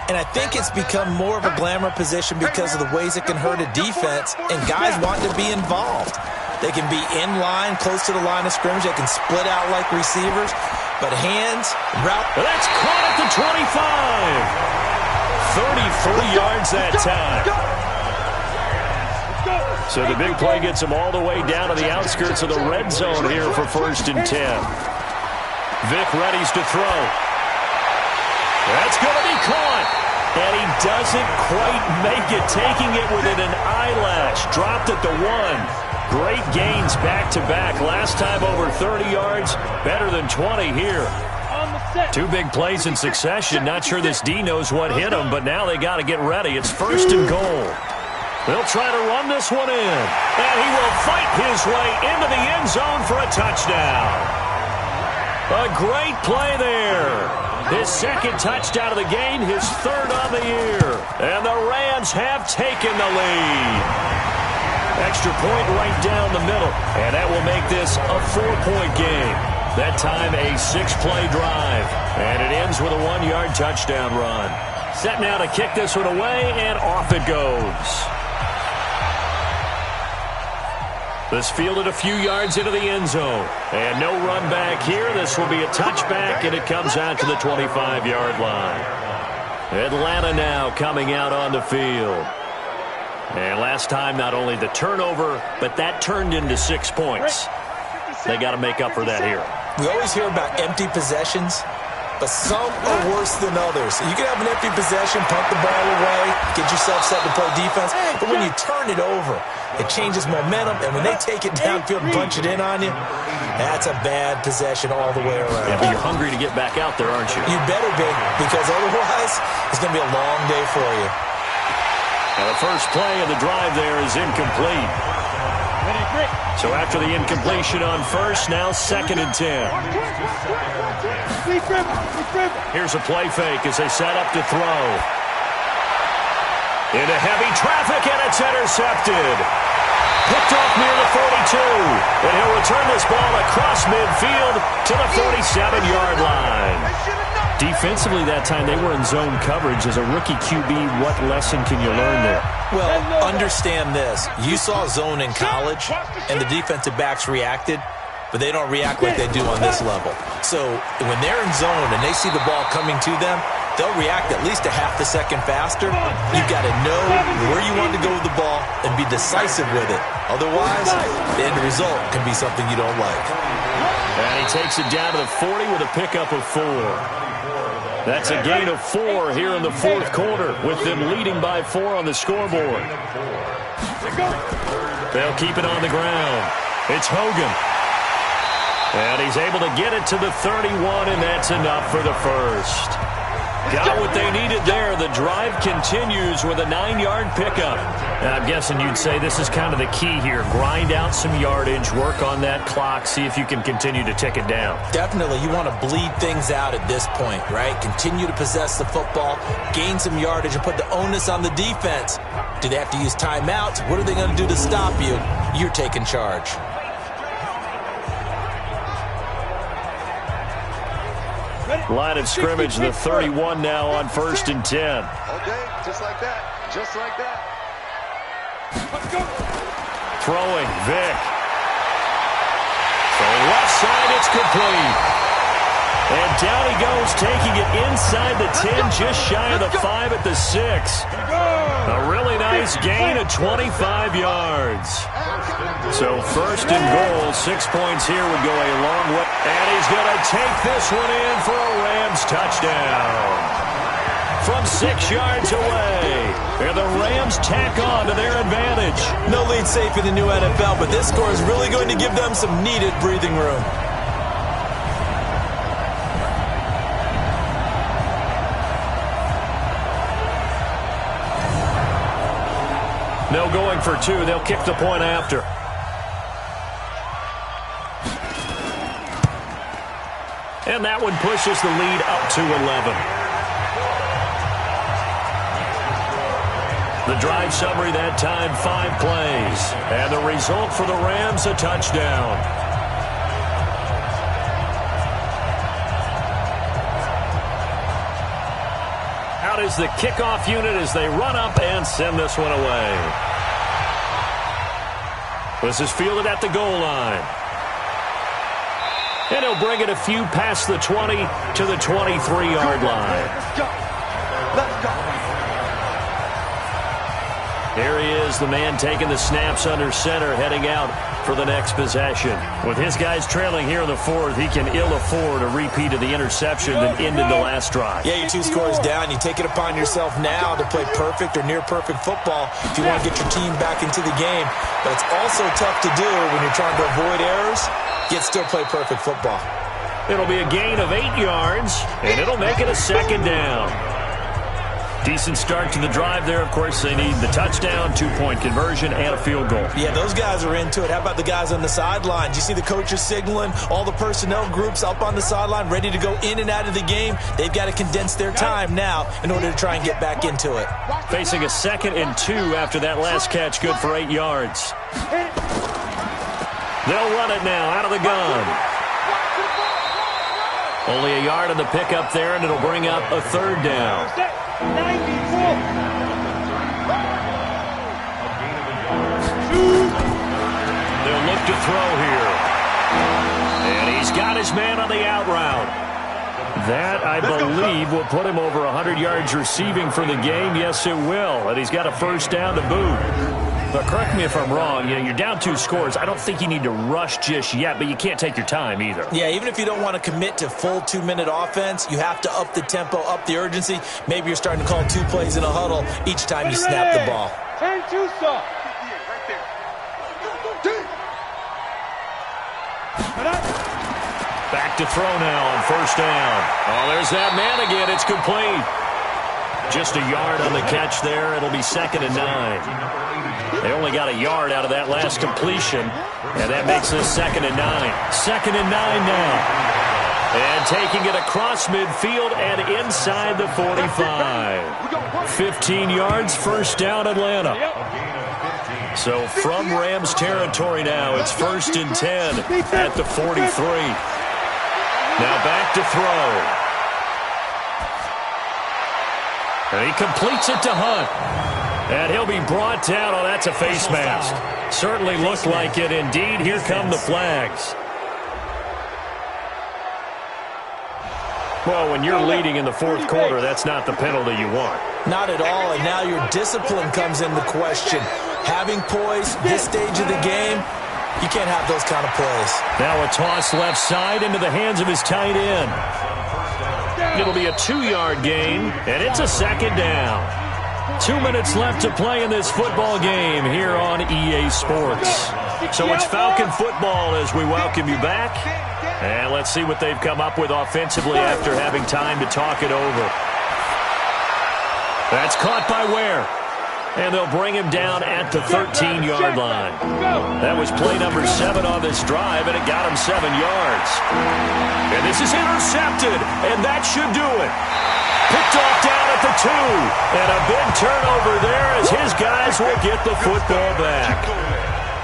And I think it's become more of a glamour position because of the ways it can hurt a defense, and guys want to be involved. They can be in line, close to the line of scrimmage. They can split out like receivers. But hands, route. That's caught at the 25. 33 yards that time. So the big play gets him all the way down to the outskirts of the red zone here for 1st and 10. Vic readies to throw. That's going to be caught. And he doesn't quite make it, taking it within an eyelash. Dropped at the 1. Great gains back-to-back. Last time over 30 yards, better than 20 here. 2 big plays in succession. Not sure this D knows what hit him, but now they got to get ready. It's 1st and goal. They'll try to run this one in. And he will fight his way into the end zone for a touchdown. A great play there. His 2nd touchdown of the game, his 3rd on the year. And the Rams have taken the lead. Extra point right down the middle. And that will make this a 4-point game. That time a 6-play drive. And it ends with a 1-yard touchdown run. Set now to kick this one away, and off it goes. This fielded a few yards into the end zone. And no run back here. This will be a touchback, and it comes out to the 25-yard line. Atlanta now coming out on the field. And last time, not only the turnover, but that turned into 6 points. They got to make up for that here. We always hear about empty possessions, but some are worse than others. You can have an empty possession, punt the ball away, get yourself set to play defense, but when you turn it over, it changes momentum, and when they take it downfield and punch it in on you, that's a bad possession all the way around. Yeah, but you're hungry to get back out there, aren't you? You better be, because otherwise, it's going to be a long day for you. And the first play of the drive there is incomplete. So after the incompletion on first, now 2nd and 10. Here's a play fake as they set up to throw. Into heavy traffic, and it's intercepted. Picked off near the 42. And he'll return this ball across midfield to the 47-yard line. Defensively that time, they were in zone coverage. As a rookie QB, what lesson can you learn there? Well, understand this. You saw zone in college, and the defensive backs reacted, but they don't react like they do on this level. So when they're in zone and they see the ball coming to them, they'll react at least a half a second faster. You've got to know where you want to go with the ball and be decisive with it. Otherwise, the end result can be something you don't like. And he takes it down to the 40 with a pickup of 4. That's a gain of 4 here in the 4th quarter, with them leading by 4 on the scoreboard. They'll keep it on the ground. It's Hogan. And he's able to get it to the 31, and that's enough for the first. Got what they needed there. The drive continues with a 9-yard pickup. And I'm guessing you'd say this is kind of the key here. Grind out some yardage, work on that clock, see if you can continue to tick it down. Definitely. You want to bleed things out at this point, right? Continue to possess the football, gain some yardage, and put the onus on the defense. Do they have to use timeouts? What are they going to do to stop you? You're taking charge. Line of scrimmage, the 31 now on 1st and 10. Okay, just like that. Just like that. Let's go. Throwing, Vic. So left side, it's complete. And down he goes, taking it inside the 10, just shy of the 5 at the 6. A really nice gain of 25 yards. So 1st and goal, 6 points here would go a long way. And he's going to take this one in for a Rams touchdown. From 6 yards away. And the Rams tack on to their advantage. No lead safe in the new NFL, but this score is really going to give them some needed breathing room. No going for two. They'll kick the point after. And that one pushes the lead up to 11. The drive summary that time, 5 plays. And the result for the Rams, a touchdown. Out is the kickoff unit as they run up and send this one away. This is fielded at the goal line. And he'll bring it a few past the 20 to the 23-yard line. Let's go. Let's go. Here he is, the man taking the snaps under center, heading out for the next possession. With his guys trailing here in the fourth, he can ill afford a repeat of the interception that ended the last drive. Yeah, you're 2 scores down. You take it upon yourself now to play perfect or near-perfect football if you want to get your team back into the game. But it's also tough to do when you're trying to avoid errors, yet still play perfect football. It'll be a gain of 8 yards, and it'll make it a second down. Decent start to the drive there. Of course, they need the touchdown, 2-point conversion, and a field goal. Yeah, those guys are into it. How about the guys on the sidelines? You see the coaches signaling, all the personnel groups up on the sideline ready to go in and out of the game. They've got to condense their time now in order to try and get back into it. Facing a 2nd and 2 after that last catch, good for 8 yards. They'll run it now out of the gun. Only a yard on the pickup there, and it'll bring up a 3rd down. 94. They'll look to throw here. And he's got his man on the out route. That, I believe, will put him over 100 yards receiving for the game. Yes, it will. And he's got a 1st down to boot. But correct me if I'm wrong, you're down 2 scores. I don't think you need to rush just yet, but you can't take your time either. Yeah, even if you don't want to commit to full 2-minute offense, you have to up the tempo, up the urgency. Maybe you're starting to call 2 plays in a huddle each time you snap the ball. 10-2 stop. Back to throw now on 1st down. Oh, there's that man again. It's complete. Just a yard on the catch there. It'll be 2nd and 9. They only got a yard out of that last completion, and that makes this 2nd and 9. 2nd and 9 now. And taking it across midfield and inside the 45. 15 yards, 1st down, Atlanta. So from Rams territory now, it's 1st and 10 at the 43. Now back to throw. And he completes it to Hunt. And he'll be brought down. Oh, that's a face mask. Certainly looked like it. Indeed, here come the flags. Well, when you're leading in the 4th quarter, that's not the penalty you want. Not at all, and now your discipline comes into question. Having poise this stage of the game, you can't have those kind of plays. Now a toss left side into the hands of his tight end. It'll be a 2-yard gain, and it's a 2nd down. 2 minutes left to play in this football game here on EA Sports. So it's Falcon football as we welcome you back. And let's see what they've come up with offensively after having time to talk it over. That's caught by Ware. And they'll bring him down at the 13-yard line. That was play number 7 on this drive, and it got him 7 yards. And this is intercepted, and that should do it. Picked off down at the 2. And a big turnover there as his guys will get the football back.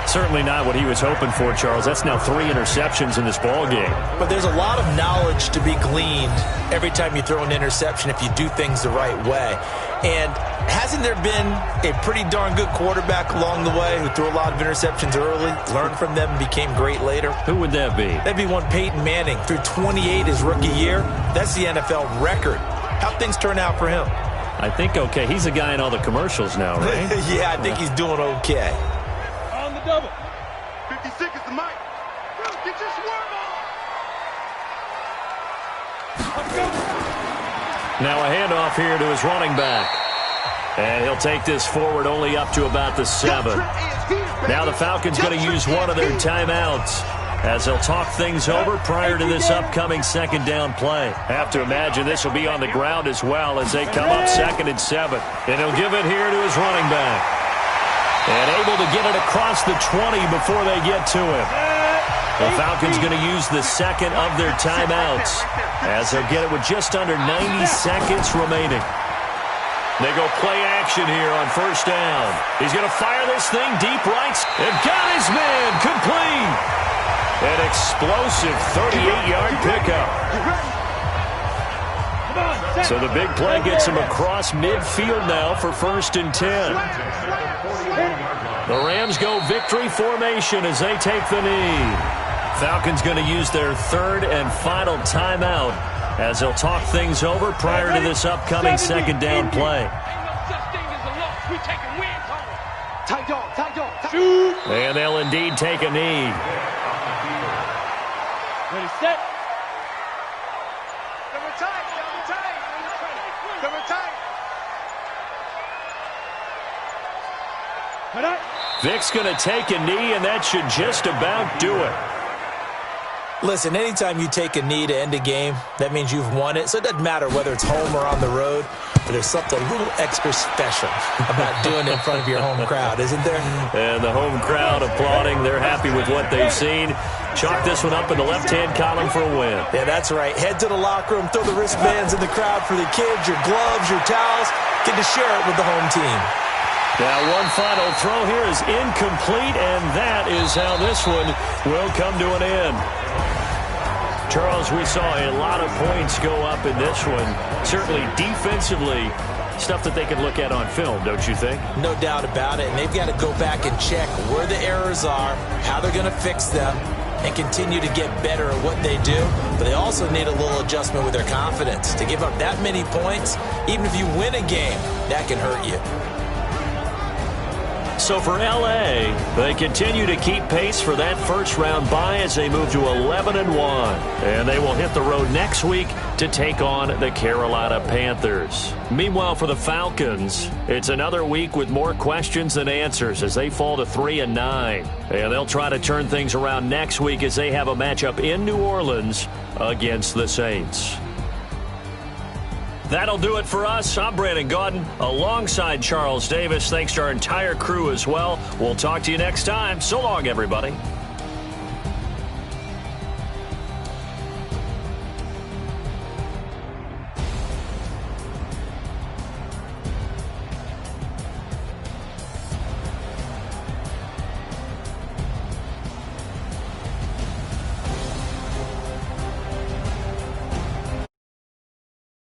Certainly not what he was hoping for, Charles. That's now 3 interceptions in this ball game. But there's a lot of knowledge to be gleaned every time you throw an interception if you do things the right way. And hasn't there been a pretty darn good quarterback along the way who threw a lot of interceptions early, learned from them, and became great later? Who would that be? That'd be one Peyton Manning. Threw 28 his rookie year. That's the NFL record. How'd things turn out for him? I think okay. He's a guy in all the commercials now, right? Yeah, I think he's doing okay. On the double. 56 is the mic. Get your swerve on. Let's go. Now a handoff here to his running back. And he'll take this forward only up to about the 7. Now the Falcons going to use one of their timeouts as they'll talk things over prior to this upcoming 2nd down play. Have to imagine this will be on the ground as well as they come up 2nd and 7. And he'll give it here to his running back. And able to get it across the 20 before they get to him. The Falcons going to use the second of their timeouts as they'll get it with just under 90 seconds remaining. They go play action here on first down. He's going to fire this thing deep right. And got his man complete. An explosive 38-yard pickup. So the big play gets him across midfield now for 1st and 10. The Rams go victory formation as they take the knee. Falcons going to use their 3rd and final timeout as they'll talk things over prior to this upcoming 2nd down play. And they'll indeed take a knee. Ready, set. Vic's going to take a knee, and that should just about do it. Listen, anytime you take a knee to end a game, that means you've won it. So it doesn't matter whether it's home or on the road, but there's something a little extra special about doing it in front of your home crowd, isn't there? And the home crowd applauding. They're happy with what they've seen. Chalk this one up in the left-hand column for a win. Yeah, that's right. Head to the locker room, throw the wristbands in the crowd for the kids, your gloves, your towels. Get to share it with the home team. Now, one final throw here is incomplete, and that is how this one will come to an end. Charles, we saw a lot of points go up in this one. Certainly defensively, stuff that they can look at on film, don't you think? No doubt about it, and they've got to go back and check where the errors are, how they're going to fix them, and continue to get better at what they do. But they also need a little adjustment with their confidence. To give up that many points, even if you win a game, that can hurt you. So for L.A., they continue to keep pace for that first-round bye as they move to 11-1. And they will hit the road next week to take on the Carolina Panthers. Meanwhile, for the Falcons, it's another week with more questions than answers as they fall to 3-9. And they'll try to turn things around next week as they have a matchup in New Orleans against the Saints. That'll do it for us. I'm Brandon Gaudin alongside Charles Davis. Thanks to our entire crew as well. We'll talk to you next time. So long, everybody.